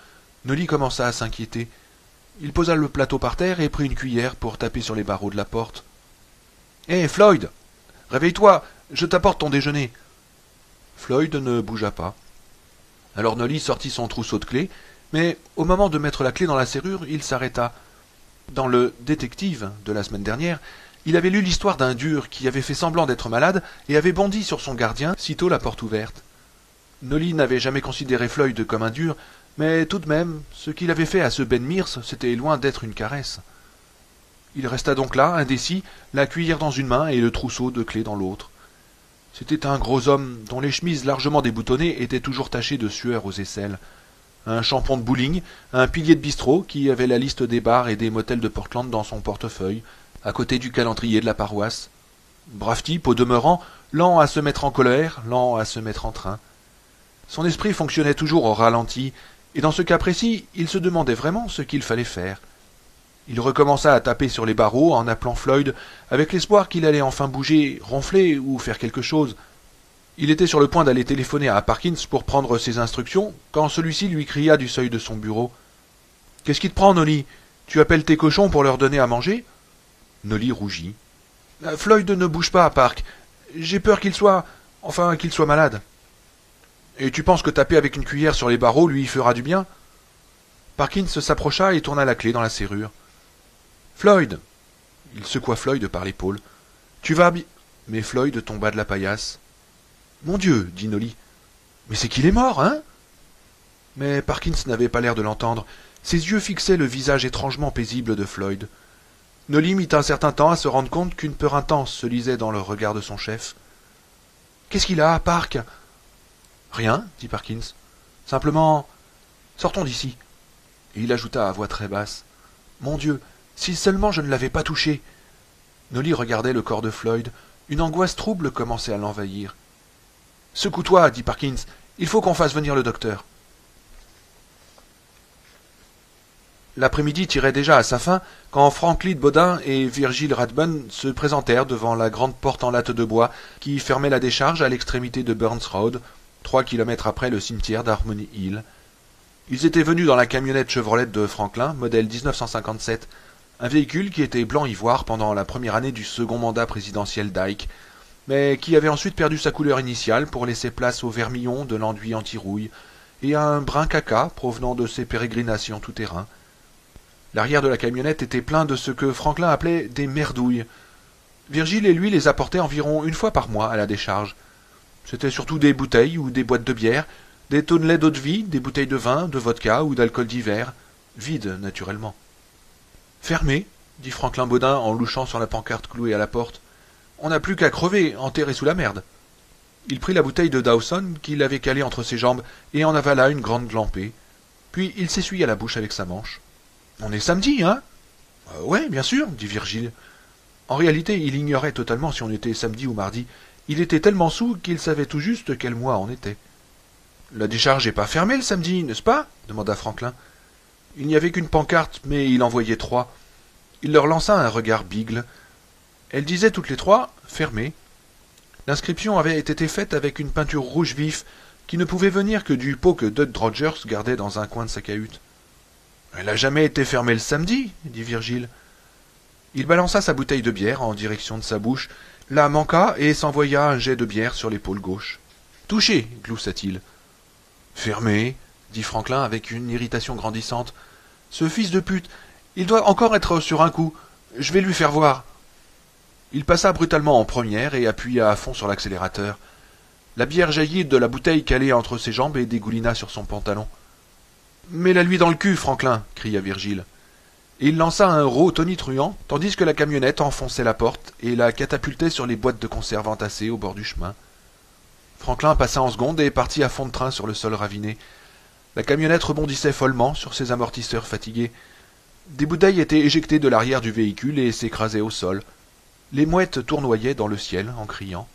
Nolly commença à s'inquiéter. Il posa le plateau par terre et prit une cuillère pour taper sur les barreaux de la porte. « Hé, Floyd! Réveille-toi, je t'apporte ton déjeuner. » Floyd ne bougea pas. Alors Nolly sortit son trousseau de clés, mais au moment de mettre la clé dans la serrure, il s'arrêta. Dans le détective de la semaine dernière, il avait lu l'histoire d'un dur qui avait fait semblant d'être malade et avait bondi sur son gardien sitôt la porte ouverte. Nolly n'avait jamais considéré Floyd comme un dur, mais tout de même, ce qu'il avait fait à ce Ben Mears, c'était loin d'être une caresse. Il resta donc là, indécis, la cuillère dans une main et le trousseau de clés dans l'autre. C'était un gros homme dont les chemises largement déboutonnées étaient toujours tachées de sueur aux aisselles. Un champion de bowling, un pilier de bistrot qui avait la liste des bars et des motels de Portland dans son portefeuille, à côté du calendrier de la paroisse. Brave type, au demeurant, lent à se mettre en colère, lent à se mettre en train. Son esprit fonctionnait toujours au ralenti, et dans ce cas précis, il se demandait vraiment ce qu'il fallait faire. Il recommença à taper sur les barreaux en appelant Floyd, avec l'espoir qu'il allait enfin bouger, ronfler ou faire quelque chose. Il était sur le point d'aller téléphoner à Parkins pour prendre ses instructions, quand celui-ci lui cria du seuil de son bureau. « Qu'est-ce qui te prend, Nolly? Tu appelles tes cochons pour leur donner à manger ?» Nolly rougit. « Floyd ne bouge pas, Park. J'ai peur qu'il soit... qu'il soit malade. »« Et tu penses que taper avec une cuillère sur les barreaux lui fera du bien ?» Parkins s'approcha et tourna la clé dans la serrure. « Floyd !» Il secoua Floyd par l'épaule. « Tu vas bien... » Mais Floyd tomba de la paillasse. « Mon Dieu !» dit Nolly. « Mais c'est qu'il est mort, hein ?» Mais Parkins n'avait pas l'air de l'entendre. Ses yeux fixaient le visage étrangement paisible de Floyd. Nolly mit un certain temps à se rendre compte qu'une peur intense se lisait dans le regard de son chef. « Qu'est-ce qu'il a, Park ?»« Rien, » dit Parkins. « Simplement... Sortons d'ici. » Et il ajouta à voix très basse. « Mon Dieu, si seulement je ne l'avais pas touché !» Nolly regardait le corps de Floyd. Une angoisse trouble commençait à l'envahir. « Secoue-toi, » dit Parkins. « Il faut qu'on fasse venir le docteur. » L'après-midi tirait déjà à sa fin quand Franklin Bodin et Virgil Rathbun se présentèrent devant la grande porte en latte de bois qui fermait la décharge à l'extrémité de Burns Road, 3 kilomètres après le cimetière d'Harmony Hill. Ils étaient venus dans la camionnette Chevrolet de Franklin, modèle 1957, un véhicule qui était blanc ivoire pendant la première année du second mandat présidentiel d'Ike, mais qui avait ensuite perdu sa couleur initiale pour laisser place au vermillon de l'enduit anti-rouille et à un brun caca provenant de ses pérégrinations tout-terrain. L'arrière de la camionnette était plein de ce que Franklin appelait des merdouilles. Virgile et lui les apportaient environ 1 fois par mois à la décharge. C'étaient surtout des bouteilles ou des boîtes de bière, des tonnelets d'eau-de-vie, des bouteilles de vin, de vodka ou d'alcool d'hiver, vides naturellement. « Fermé » dit Franklin Bodin en louchant sur la pancarte clouée à la porte. On n'a plus qu'à crever, enterré sous la merde. Il prit la bouteille de Dawson qu'il avait calée entre ses jambes et en avala une grande glampée. Puis il s'essuya la bouche avec sa manche. On est samedi, hein? Ouais, bien sûr, dit Virgile. En réalité, il ignorait totalement si on était samedi ou mardi. Il était tellement saoul qu'il savait tout juste quel mois on était. La décharge n'est pas fermée le samedi, n'est-ce pas? Demanda Franklin. Il n'y avait qu'une pancarte, mais il en voyait 3. Il leur lança un regard bigle. Elles disaient toutes les 3 « fermées ». L'inscription avait été faite avec une peinture rouge vif qui ne pouvait venir que du pot que Dud Rogers gardait dans un coin de sa cahute. « Elle n'a jamais été fermée le samedi, » dit Virgile. Il balança sa bouteille de bière en direction de sa bouche, la manqua et s'envoya un jet de bière sur l'épaule gauche. « Touché !» gloussa-t-il. « Fermé !» dit Franklin avec une irritation grandissante. « Ce fils de pute, il doit encore être sur un coup. Je vais lui faire voir. » Il passa brutalement en première et appuya à fond sur l'accélérateur. La bière jaillit de la bouteille calée entre ses jambes et dégoulina sur son pantalon. « Mets-la-lui dans le cul, Franklin !» cria Virgile. Et il lança un rot tonitruant, tandis que la camionnette enfonçait la porte et la catapultait sur les boîtes de conserve entassées au bord du chemin. Franklin passa en seconde et partit à fond de train sur le sol raviné. La camionnette rebondissait follement sur ses amortisseurs fatigués. Des bouteilles étaient éjectées de l'arrière du véhicule et s'écrasaient au sol. Les mouettes tournoyaient dans le ciel en criant.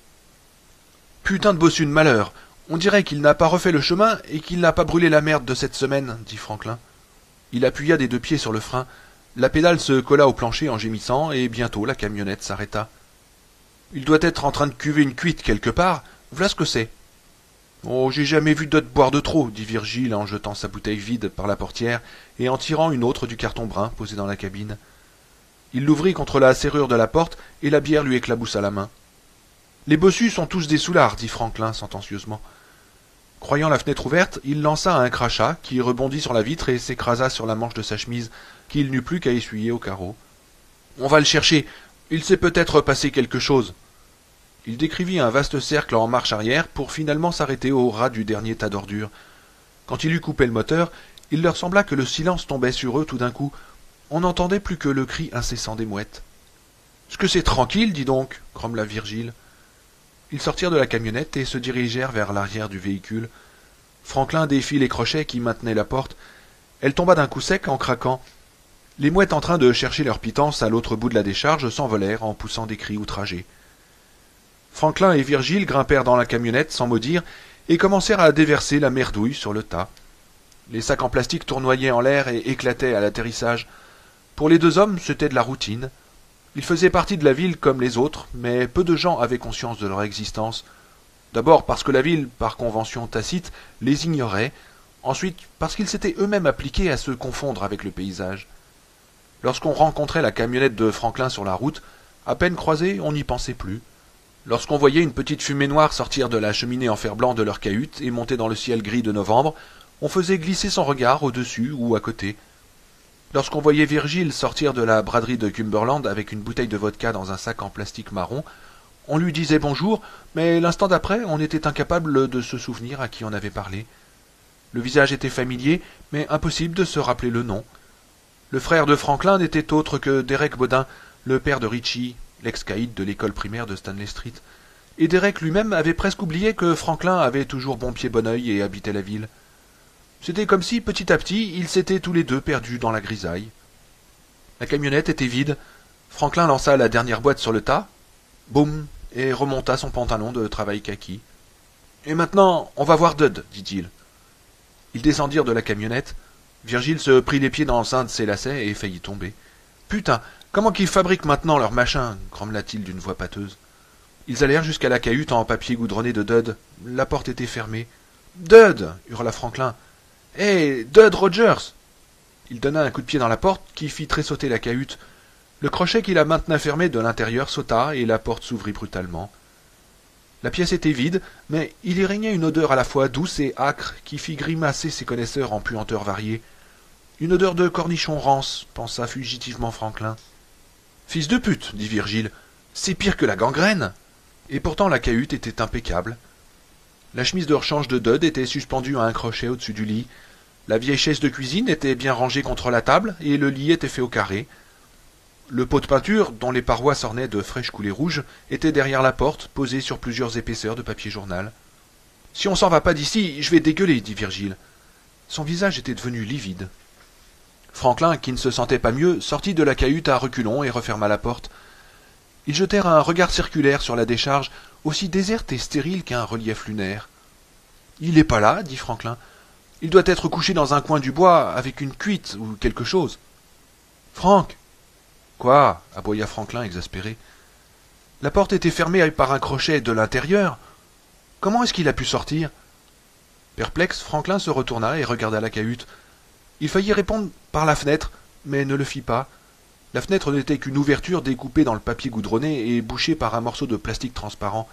« Putain de bossu de malheur! On dirait qu'il n'a pas refait le chemin et qu'il n'a pas brûlé la merde de cette semaine, » dit Franklin. Il appuya des 2 pieds sur le frein. La pédale se colla au plancher en gémissant et bientôt la camionnette s'arrêta. « Il doit être en train de cuver une cuite quelque part. V'là ce que c'est. »« Oh, j'ai jamais vu Dot boire de trop, » dit Virgile en jetant sa bouteille vide par la portière et en tirant une autre du carton brun posé dans la cabine. Il l'ouvrit contre la serrure de la porte et la bière lui éclaboussa la main. « Les bossus sont tous des soulards, » dit Franklin sentencieusement. Croyant la fenêtre ouverte, il lança un crachat qui rebondit sur la vitre et s'écrasa sur la manche de sa chemise, qu'il n'eut plus qu'à essuyer au carreau. « On va le chercher. Il s'est peut-être passé quelque chose. » Il décrivit un vaste cercle en marche arrière pour finalement s'arrêter au ras du dernier tas d'ordures. Quand il eut coupé le moteur, il leur sembla que le silence tombait sur eux tout d'un coup. On n'entendait plus que le cri incessant des mouettes. « Ce que c'est tranquille, dis donc !» grommela Virgile. Ils sortirent de la camionnette et se dirigèrent vers l'arrière du véhicule. Franklin défit les crochets qui maintenaient la porte. Elle tomba d'un coup sec en craquant. Les mouettes en train de chercher leur pitance à l'autre bout de la décharge s'envolèrent en poussant des cris outragés. Franklin et Virgile grimpèrent dans la camionnette sans mot dire et commencèrent à déverser la merdouille sur le tas. Les sacs en plastique tournoyaient en l'air et éclataient à l'atterrissage. Pour les 2 hommes, c'était de la routine. Ils faisaient partie de la ville comme les autres, mais peu de gens avaient conscience de leur existence. D'abord parce que la ville, par convention tacite, les ignorait, ensuite parce qu'ils s'étaient eux-mêmes appliqués à se confondre avec le paysage. Lorsqu'on rencontrait la camionnette de Franklin sur la route, à peine croisée, on n'y pensait plus. Lorsqu'on voyait une petite fumée noire sortir de la cheminée en fer blanc de leur cahute et monter dans le ciel gris de novembre, on faisait glisser son regard au-dessus ou à côté. Lorsqu'on voyait Virgile sortir de la braderie de Cumberland avec une bouteille de vodka dans un sac en plastique marron, on lui disait bonjour, mais l'instant d'après, on était incapable de se souvenir à qui on avait parlé. Le visage était familier, mais impossible de se rappeler le nom. Le frère de Franklin n'était autre que Derek Bodin, le père de Richie, l'ex-caïd de l'école primaire de Stanley Street. Et Derek lui-même avait presque oublié que Franklin avait toujours bon pied bon œil et habitait la ville. C'était comme si, petit à petit, ils s'étaient tous les 2 perdus dans la grisaille. La camionnette était vide. Franklin lança la dernière boîte sur le tas. Boum, et remonta son pantalon de travail kaki. « Et maintenant, on va voir Dud, » dit-il. Ils descendirent de la camionnette. Virgile se prit les pieds dans un de ses lacets et faillit tomber. « Putain, comment qu'ils fabriquent maintenant leur machin » grommela-t-il d'une voix pâteuse. Ils allèrent jusqu'à la cahute en papier goudronné de Dud. La porte était fermée. « Dud » hurla Franklin. « Hé, Dud Rogers !» Il donna un coup de pied dans la porte qui fit tressauter la cahute. Le crochet qui la maintenait fermée de l'intérieur sauta et la porte s'ouvrit brutalement. La pièce était vide, mais il y régnait une odeur à la fois douce et âcre qui fit grimacer ses connaisseurs en puanteurs variées. Une odeur de cornichon rance, pensa fugitivement Franklin. « Fils de pute, dit Virgile, c'est pire que la gangrène !» Et pourtant la cahute était impeccable. La chemise de rechange de Dud était suspendue à un crochet au-dessus du lit. La vieille chaise de cuisine était bien rangée contre la table et le lit était fait au carré. Le pot de peinture, dont les parois s'ornaient de fraîches coulées rouges, était derrière la porte, posé sur plusieurs épaisseurs de papier journal. « Si on s'en va pas d'ici, je vais dégueuler, dit Virgile. Son visage était devenu livide. Franklin, qui ne se sentait pas mieux, sortit de la cahute à reculons et referma la porte. Ils jetèrent un regard circulaire sur la décharge, aussi déserte et stérile qu'un relief lunaire. « Il n'est pas là, dit Franklin. Il doit être couché dans un coin du bois, avec une cuite ou quelque chose. »« Franck !»« Quoi ?» aboya Franklin, exaspéré. La porte était fermée par un crochet de l'intérieur. Comment est-ce qu'il a pu sortir? Perplexe, Franklin se retourna et regarda la cahute. Il faillit répondre par la fenêtre, mais ne le fit pas. La fenêtre n'était qu'une ouverture découpée dans le papier goudronné et bouchée par un morceau de plastique transparent.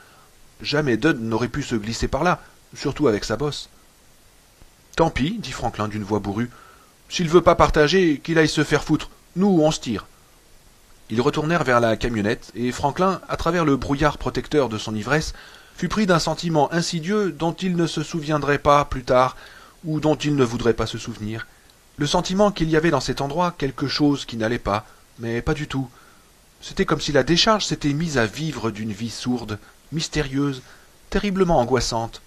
Jamais Dud n'aurait pu se glisser par là, surtout avec sa bosse. « Tant pis, dit Franklin d'une voix bourrue. S'il veut pas partager, qu'il aille se faire foutre. Nous, on se tire. » Ils retournèrent vers la camionnette, et Franklin, à travers le brouillard protecteur de son ivresse, fut pris d'un sentiment insidieux dont il ne se souviendrait pas plus tard, ou dont il ne voudrait pas se souvenir. Le sentiment qu'il y avait dans cet endroit quelque chose qui n'allait pas, mais pas du tout. C'était comme si la décharge s'était mise à vivre d'une vie sourde, mystérieuse, terriblement angoissante.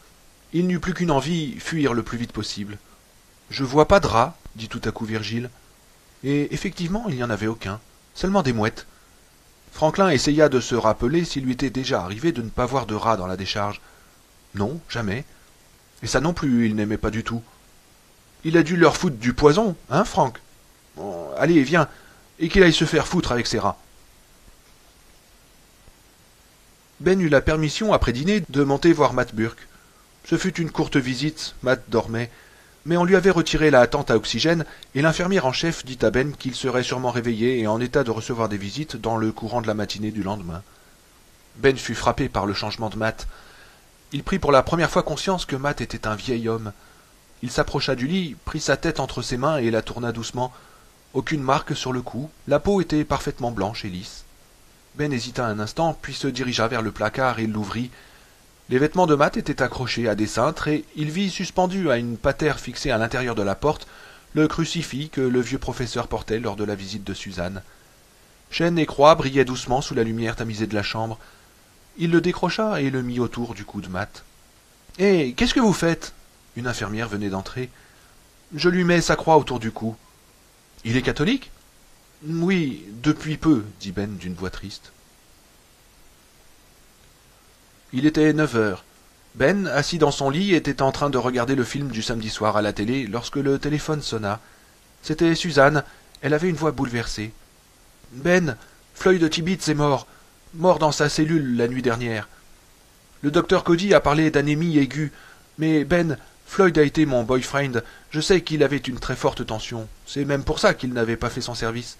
Il n'eut plus qu'une envie, fuir le plus vite possible. « Je vois pas de rats, dit tout à coup Virgile. Et effectivement, il n'y en avait aucun. Seulement des mouettes. Franklin essaya de se rappeler s'il lui était déjà arrivé de ne pas voir de rats dans la décharge. Non, jamais. Et ça non plus, il n'aimait pas du tout. Il a dû leur foutre du poison, hein, Franck? Bon, allez, viens, et qu'il aille se faire foutre avec ses rats. Ben eut la permission, après dîner, de monter voir Matt Burke. Ce fut une courte visite, Matt dormait, mais on lui avait retiré la tente à oxygène, et l'infirmière en chef dit à Ben qu'il serait sûrement réveillé et en état de recevoir des visites dans le courant de la matinée du lendemain. Ben fut frappé par le changement de Matt. Il prit pour la première fois conscience que Matt était un vieil homme. Il s'approcha du lit, prit sa tête entre ses mains et la tourna doucement. Aucune marque sur le cou, la peau était parfaitement blanche et lisse. Ben hésita un instant, puis se dirigea vers le placard et l'ouvrit. Les vêtements de Matt étaient accrochés à des cintres et il vit suspendu à une patère fixée à l'intérieur de la porte le crucifix que le vieux professeur portait lors de la visite de Suzanne. Chaîne et croix brillaient doucement sous la lumière tamisée de la chambre. Il le décrocha et le mit autour du cou de Matt. « Hé, qu'est-ce que vous faites ?» Une infirmière venait d'entrer. « Je lui mets sa croix autour du cou. »« Il est catholique ?»« Oui, depuis peu, » dit Ben d'une voix triste. Il était 9 heures. Ben, assis dans son lit, était en train de regarder le film du samedi soir à la télé lorsque le téléphone sonna. C'était Suzanne. Elle avait une voix bouleversée. « Ben, Floyd Tibbets est mort. Mort dans sa cellule la nuit dernière. Le docteur Cody a parlé d'anémie aiguë. Mais Ben, Floyd a été mon boyfriend. Je sais qu'il avait une très forte tension. C'est même pour ça qu'il n'avait pas fait son service. »«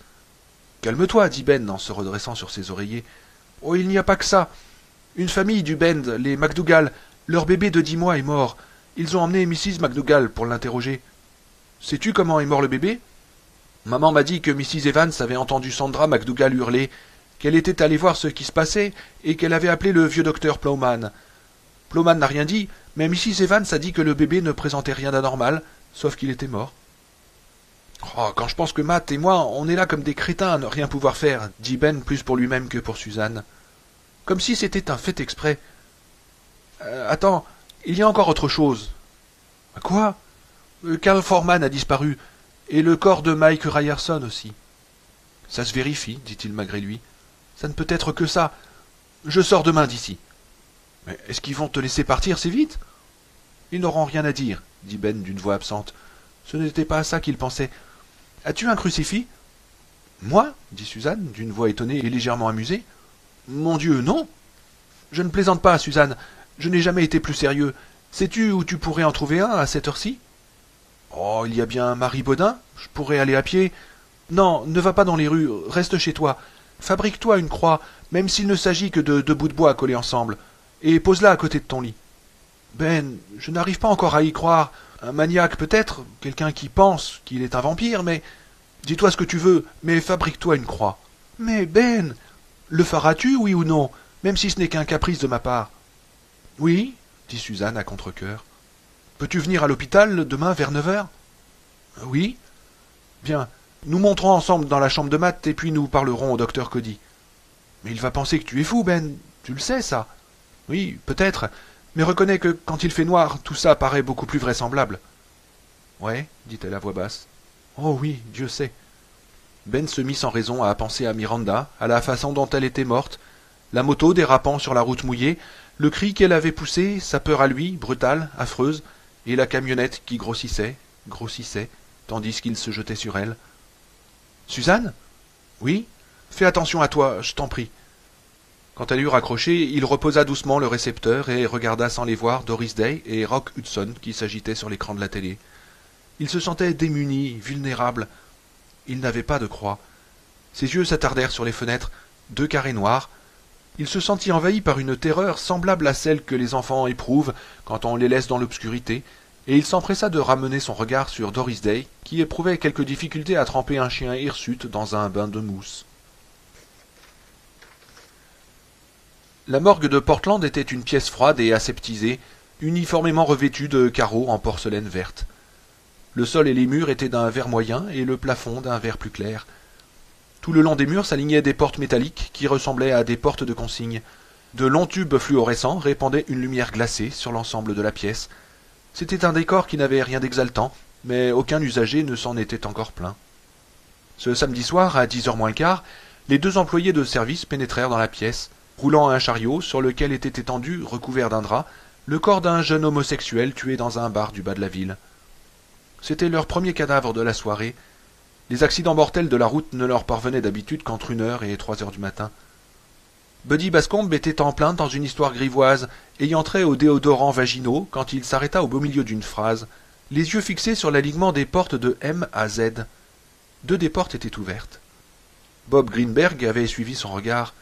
Calme-toi, dit Ben en se redressant sur ses oreillers. Oh, il n'y a pas que ça. Une famille du Bend, les McDougall, leur bébé de 10 mois est mort. Ils ont emmené Mrs. McDougall pour l'interroger. Sais-tu comment est mort le bébé? Maman m'a dit que Mrs. Evans avait entendu Sandra McDougall hurler, qu'elle était allée voir ce qui se passait et qu'elle avait appelé le vieux docteur Plowman. Plowman n'a rien dit, mais Mrs. Evans a dit que le bébé ne présentait rien d'anormal, sauf qu'il était mort. Oh, quand je pense que Matt et moi, on est là comme des crétins à ne rien pouvoir faire, dit Ben plus pour lui-même que pour Suzanne. Comme si c'était un fait exprès. Attends, il y a encore autre chose. Quoi? Carl Foreman a disparu, et le corps de Mike Ryerson aussi. Ça se vérifie, dit-il malgré lui. Ça ne peut être que ça. Je sors demain d'ici. Mais est-ce qu'ils vont te laisser partir si vite? Ils n'auront rien à dire, dit Ben d'une voix absente. Ce n'était pas à ça qu'il pensait. As-tu un crucifix? Moi? Dit Suzanne, d'une voix étonnée et légèrement amusée. Mon Dieu, non. Je ne plaisante pas, Suzanne. Je n'ai jamais été plus sérieux. Sais-tu où tu pourrais en trouver un à cette heure-ci? Oh, il y a bien Marie Baudin. Je pourrais aller à pied. Non, ne va pas dans les rues. Reste chez toi. Fabrique-toi une croix, même s'il ne s'agit que de 2 bouts de bois collés ensemble, et pose-la à côté de ton lit. Ben, je n'arrive pas encore à y croire. Un maniaque peut-être, quelqu'un qui pense qu'il est un vampire, mais... Dis-toi ce que tu veux, mais fabrique-toi une croix. Mais Ben... Le feras-tu, oui ou non, même si ce n'est qu'un caprice de ma part? Oui, dit Suzanne à contre-cœur. Peux-tu venir à l'hôpital demain vers 9 heures? Oui. Bien. Nous monterons ensemble dans la chambre de Matt et puis nous parlerons au docteur Cody. Mais il va penser que tu es fou, Ben. Tu le sais, ça. Oui, peut-être. Mais reconnais que quand il fait noir, tout ça paraît beaucoup plus vraisemblable. Ouais, dit-elle à voix basse. Oh oui, Dieu sait. Ben se mit sans raison à penser à Miranda, à la façon dont elle était morte, la moto dérapant sur la route mouillée, le cri qu'elle avait poussé, sa peur à lui, brutale, affreuse, et la camionnette qui grossissait, tandis qu'il se jetait sur elle. Suzanne? Oui? Fais attention à toi, je t'en prie. Quand elle eut raccroché, il reposa doucement le récepteur et regarda sans les voir Doris Day et Rock Hudson qui s'agitaient sur l'écran de la télé. Il se sentait démuni, vulnérable. Il n'avait pas de croix. Ses yeux s'attardèrent sur les fenêtres, 2 carrés noirs. Il se sentit envahi par une terreur semblable à celle que les enfants éprouvent quand on les laisse dans l'obscurité, et il s'empressa de ramener son regard sur Doris Day, qui éprouvait quelque difficulté à tremper un chien hirsute dans un bain de mousse. La morgue de Portland était une pièce froide et aseptisée, uniformément revêtue de carreaux en porcelaine verte. Le sol et les murs étaient d'un vert moyen et le plafond d'un vert plus clair. Tout le long des murs s'alignaient des portes métalliques qui ressemblaient à des portes de consigne. De longs tubes fluorescents répandaient une lumière glacée sur l'ensemble de la pièce. C'était un décor qui n'avait rien d'exaltant, mais aucun usager ne s'en était encore plaint. Ce samedi soir, à 10h moins le quart, les 2 employés de service pénétrèrent dans la pièce, roulant un chariot sur lequel était étendu, recouvert d'un drap, le corps d'un jeune homosexuel tué dans un bar du bas de la ville. C'était leur premier cadavre de la soirée. Les accidents mortels de la route ne leur parvenaient d'habitude qu'entre 1h et 3h du matin. Buddy Bascombe était en plein dans une histoire grivoise, ayant trait aux déodorants vaginaux, quand il s'arrêta au beau milieu d'une phrase, les yeux fixés sur l'alignement des portes de M à Z. 2 des portes étaient ouvertes. Bob Greenberg avait suivi son regard.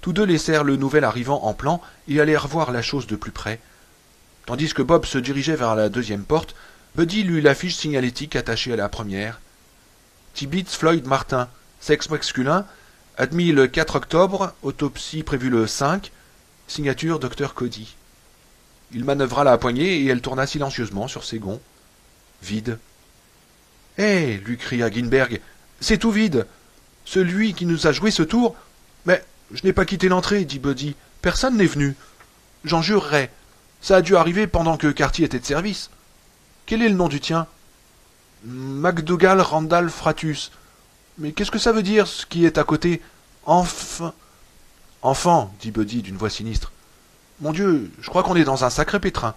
Tous 2 laissèrent le nouvel arrivant en plan et allèrent voir la chose de plus près. Tandis que Bob se dirigeait vers la 2e porte, Buddy lut l'affiche signalétique attachée à la première. Tibbits Floyd Martin, sexe masculin, admis le 4 octobre, autopsie prévue le 5, signature Dr Cody. Il manœuvra la poignée et elle tourna silencieusement sur ses gonds. Vide. Hé lui cria Greenberg, c'est tout vide. Celui qui nous a joué ce tour. Mais je n'ai pas quitté l'entrée, dit Buddy. Personne n'est venu. J'en jurerais. Ça a dû arriver pendant que Cartier était de service. Quel est le nom du tien? MacDougall Randall Fratus. Mais qu'est-ce que ça veut dire, ce qui est à côté? Enfant, dit Buddy d'une voix sinistre. Mon Dieu, je crois qu'on est dans un sacré pétrin.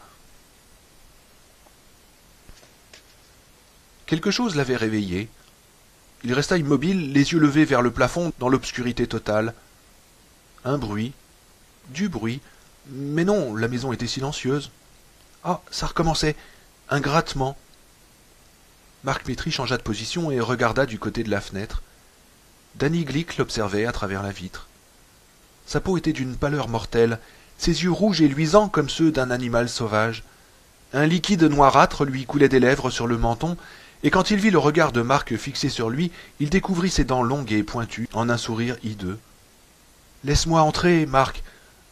Quelque chose l'avait réveillé. Il resta immobile, les yeux levés vers le plafond dans l'obscurité totale. Un bruit. Du bruit. Mais non, la maison était silencieuse. Ah, ça recommençait. Un grattement. Mark Petrie changea de position et regarda du côté de la fenêtre. Danny Glick l'observait à travers la vitre. Sa peau était d'une pâleur mortelle, ses yeux rouges et luisants comme ceux d'un animal sauvage. Un liquide noirâtre lui coulait des lèvres sur le menton, et quand il vit le regard de Mark fixé sur lui, il découvrit ses dents longues et pointues en un sourire hideux. « Laisse-moi entrer, Mark.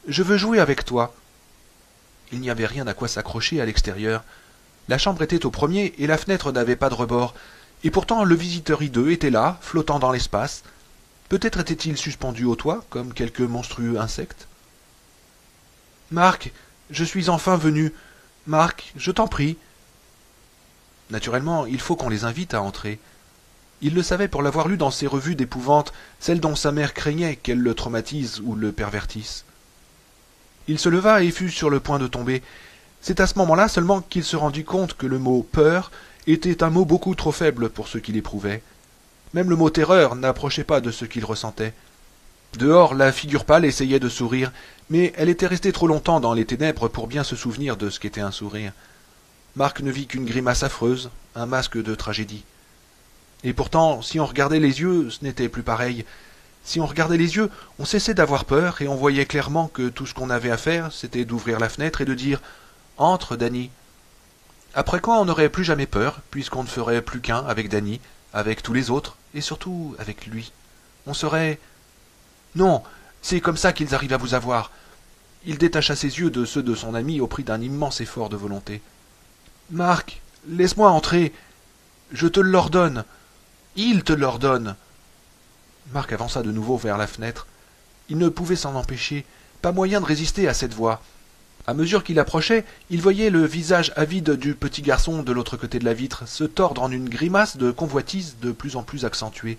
Je veux jouer avec toi. » Il n'y avait rien à quoi s'accrocher à l'extérieur. La chambre était au premier et la fenêtre n'avait pas de rebord, et pourtant le visiteur hideux était là, flottant dans l'espace. Peut-être était-il suspendu au toit, comme quelque monstrueux insecte. « Mark, je suis enfin venu. Mark, je t'en prie. » Naturellement, il faut qu'on les invite à entrer. Il le savait pour l'avoir lu dans ses revues d'épouvante, celles dont sa mère craignait qu'elles le traumatisent ou le pervertissent. Il se leva et fut sur le point de tomber. C'est à ce moment-là seulement qu'il se rendit compte que le mot « peur » était un mot beaucoup trop faible pour ce qu'il éprouvait. Même le mot « terreur » n'approchait pas de ce qu'il ressentait. Dehors, la figure pâle essayait de sourire, mais elle était restée trop longtemps dans les ténèbres pour bien se souvenir de ce qu'était un sourire. Mark ne vit qu'une grimace affreuse, un masque de tragédie. Et pourtant, si on regardait les yeux, ce n'était plus pareil. Si on regardait les yeux, on cessait d'avoir peur et on voyait clairement que tout ce qu'on avait à faire, c'était d'ouvrir la fenêtre et de dire « Entre, Danny ». Après quoi, on n'aurait plus jamais peur, puisqu'on ne ferait plus qu'un avec Danny, avec tous les autres, et surtout avec lui. On serait... Non, c'est comme ça qu'ils arrivent à vous avoir. Il détacha ses yeux de ceux de son ami au prix d'un immense effort de volonté. « Mark, laisse-moi entrer. Je te l'ordonne. Il te l'ordonne. Marc avança de nouveau vers la fenêtre. Il ne pouvait s'en empêcher, pas moyen de résister à cette voix. À mesure qu'il approchait, il voyait le visage avide du petit garçon de l'autre côté de la vitre se tordre en une grimace de convoitise de plus en plus accentuée.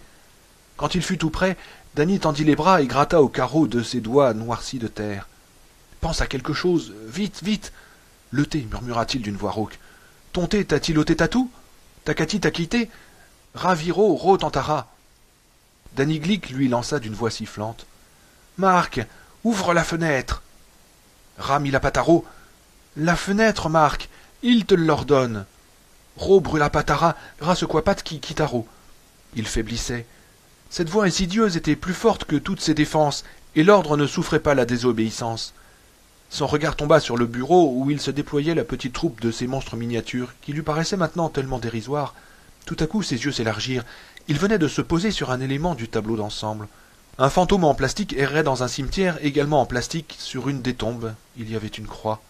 Quand il fut tout près, Danny tendit les bras et gratta au carreau de ses doigts noircis de terre. « Pense à quelque chose, vite, vite !» « Le thé, murmura-t-il d'une voix rauque. Ton thé t'a-t-il ôté tatou? Takati t'a quitté? Raviro, ro tantara. Danny Glick lui lança d'une voix sifflante. Marc, ouvre la fenêtre. Ram la pataro. La fenêtre, Marc, il te l'ordonne. Ro brûla patara, grâce quoi pat qui quittaro. Il faiblissait. Cette voix insidieuse était plus forte que toutes ses défenses, et l'ordre ne souffrait pas la désobéissance. Son regard tomba sur le bureau où il se déployait la petite troupe de ces monstres miniatures, qui lui paraissaient maintenant tellement dérisoires. Tout à coup ses yeux s'élargirent. Il venait de se poser sur un élément du tableau d'ensemble. Un fantôme en plastique errait dans un cimetière également en plastique. Sur une des tombes, il y avait une croix.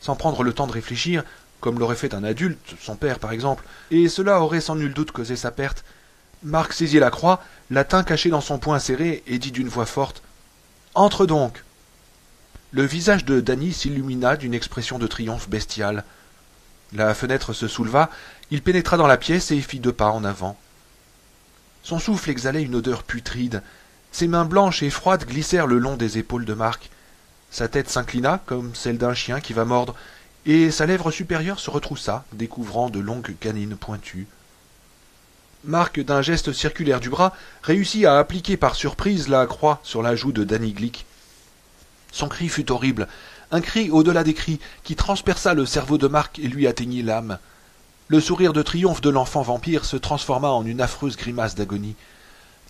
Sans prendre le temps de réfléchir, comme l'aurait fait un adulte, son père par exemple, et cela aurait sans nul doute causé sa perte, Marc saisit la croix, la tint cachée dans son poing serré et dit d'une voix forte « Entre donc !» Le visage de Danny s'illumina d'une expression de triomphe bestiale. La fenêtre se souleva, il pénétra dans la pièce et fit 2 pas en avant. Son souffle exhalait une odeur putride. Ses mains blanches et froides glissèrent le long des épaules de Marc. Sa tête s'inclina, comme celle d'un chien qui va mordre, et sa lèvre supérieure se retroussa, découvrant de longues canines pointues. Marc, d'un geste circulaire du bras, réussit à appliquer par surprise la croix sur la joue de Danny Glick. Son cri fut horrible, un cri au-delà des cris, qui transperça le cerveau de Marc et lui atteignit l'âme. Le sourire de triomphe de l'enfant vampire se transforma en une affreuse grimace d'agonie.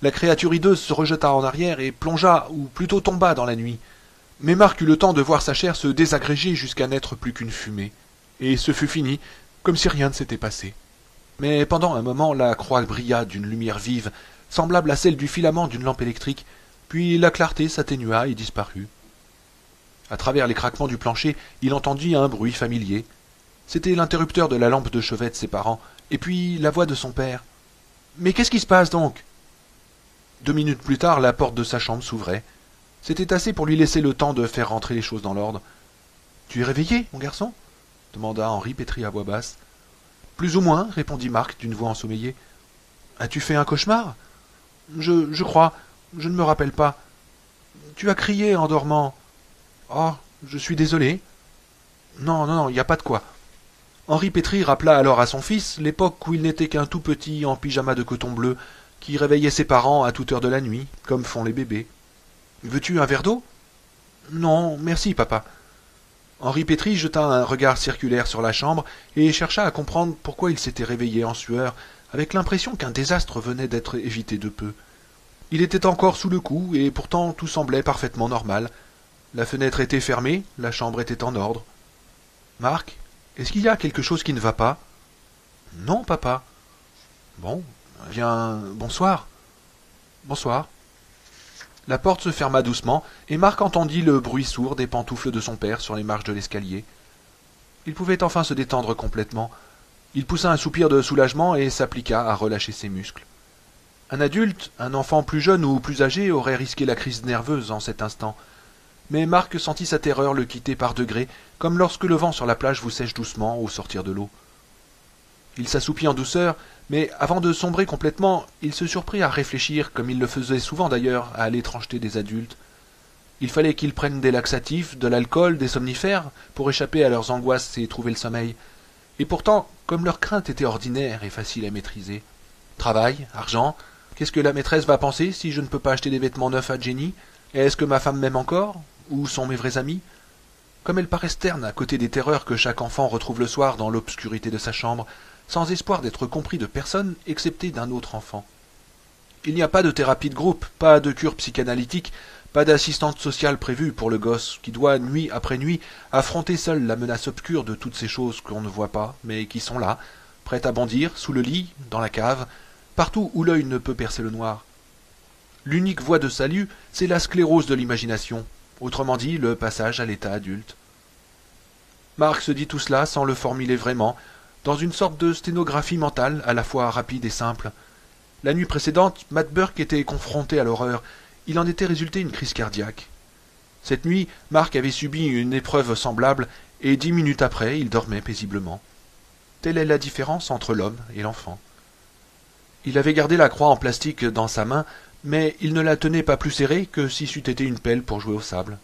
La créature hideuse se rejeta en arrière et plongea, ou plutôt tomba dans la nuit. Mais Marc eut le temps de voir sa chair se désagréger jusqu'à n'être plus qu'une fumée. Et ce fut fini, comme si rien ne s'était passé. Mais pendant un moment, la croix brilla d'une lumière vive, semblable à celle du filament d'une lampe électrique, puis la clarté s'atténua et disparut. À travers les craquements du plancher, il entendit un bruit familier. C'était l'interrupteur de la lampe de chevet de ses parents, et puis la voix de son père. « Mais qu'est-ce qui se passe donc ?» 2 minutes plus tard, la porte de sa chambre s'ouvrait. C'était assez pour lui laisser le temps de faire rentrer les choses dans l'ordre. « Tu es réveillé, mon garçon ?» demanda Henri Pétri à voix basse. « Plus ou moins, répondit Marc d'une voix ensommeillée. « As-tu fait un cauchemar ?»« Je crois. Je ne me rappelle pas. Tu as crié en dormant. »« Oh, je suis désolé. »« Non, il n'y a pas de quoi. » Henri Pétri rappela alors à son fils l'époque où il n'était qu'un tout petit en pyjama de coton bleu, qui réveillait ses parents à toute heure de la nuit, comme font les bébés. « Veux-tu un verre d'eau ?»« Non, merci, papa. » Henri Pétri jeta un regard circulaire sur la chambre et chercha à comprendre pourquoi il s'était réveillé en sueur, avec l'impression qu'un désastre venait d'être évité de peu. Il était encore sous le coup, et pourtant tout semblait parfaitement normal. La fenêtre était fermée, la chambre était en ordre. « Marc, est-ce qu'il y a quelque chose qui ne va pas ?»« Non, papa. »« Bon, bien, bonsoir. »« Bonsoir. » La porte se ferma doucement, et Marc entendit le bruit sourd des pantoufles de son père sur les marches de l'escalier. Il pouvait enfin se détendre complètement. Il poussa un soupir de soulagement et s'appliqua à relâcher ses muscles. Un adulte, un enfant plus jeune ou plus âgé aurait risqué la crise nerveuse en cet instant. Mais Marc sentit sa terreur le quitter par degrés, comme lorsque le vent sur la plage vous sèche doucement au sortir de l'eau. Il s'assoupit en douceur, mais avant de sombrer complètement, il se surprit à réfléchir, comme il le faisait souvent d'ailleurs, à l'étrangeté des adultes. Il fallait qu'ils prennent des laxatifs, de l'alcool, des somnifères, pour échapper à leurs angoisses et trouver le sommeil. Et pourtant, comme leur crainte était ordinaire et facile à maîtriser. Travail, argent, qu'est-ce que la maîtresse va penser si je ne peux pas acheter des vêtements neufs à Jenny? Est-ce que ma femme m'aime encore? Où sont mes vrais amis? Comme elles paraissent ternes à côté des terreurs que chaque enfant retrouve le soir dans l'obscurité de sa chambre, sans espoir d'être compris de personne excepté d'un autre enfant. Il n'y a pas de thérapie de groupe, pas de cure psychanalytique, pas d'assistante sociale prévue pour le gosse qui doit, nuit après nuit, affronter seul la menace obscure de toutes ces choses qu'on ne voit pas, mais qui sont là, prêtes à bondir, sous le lit, dans la cave, partout où l'œil ne peut percer le noir. L'unique voie de salut, c'est la sclérose de l'imagination, autrement dit le passage à l'état adulte. Marc se dit tout cela sans le formuler vraiment, dans une sorte de sténographie mentale à la fois rapide et simple. La nuit précédente, Matt Burke était confronté à l'horreur. Il en était résulté une crise cardiaque. Cette nuit, Mark avait subi une épreuve semblable, et 10 minutes après, il dormait paisiblement. Telle est la différence entre l'homme et l'enfant. Il avait gardé la croix en plastique dans sa main, mais il ne la tenait pas plus serrée que si c'eût été une pelle pour jouer au sable.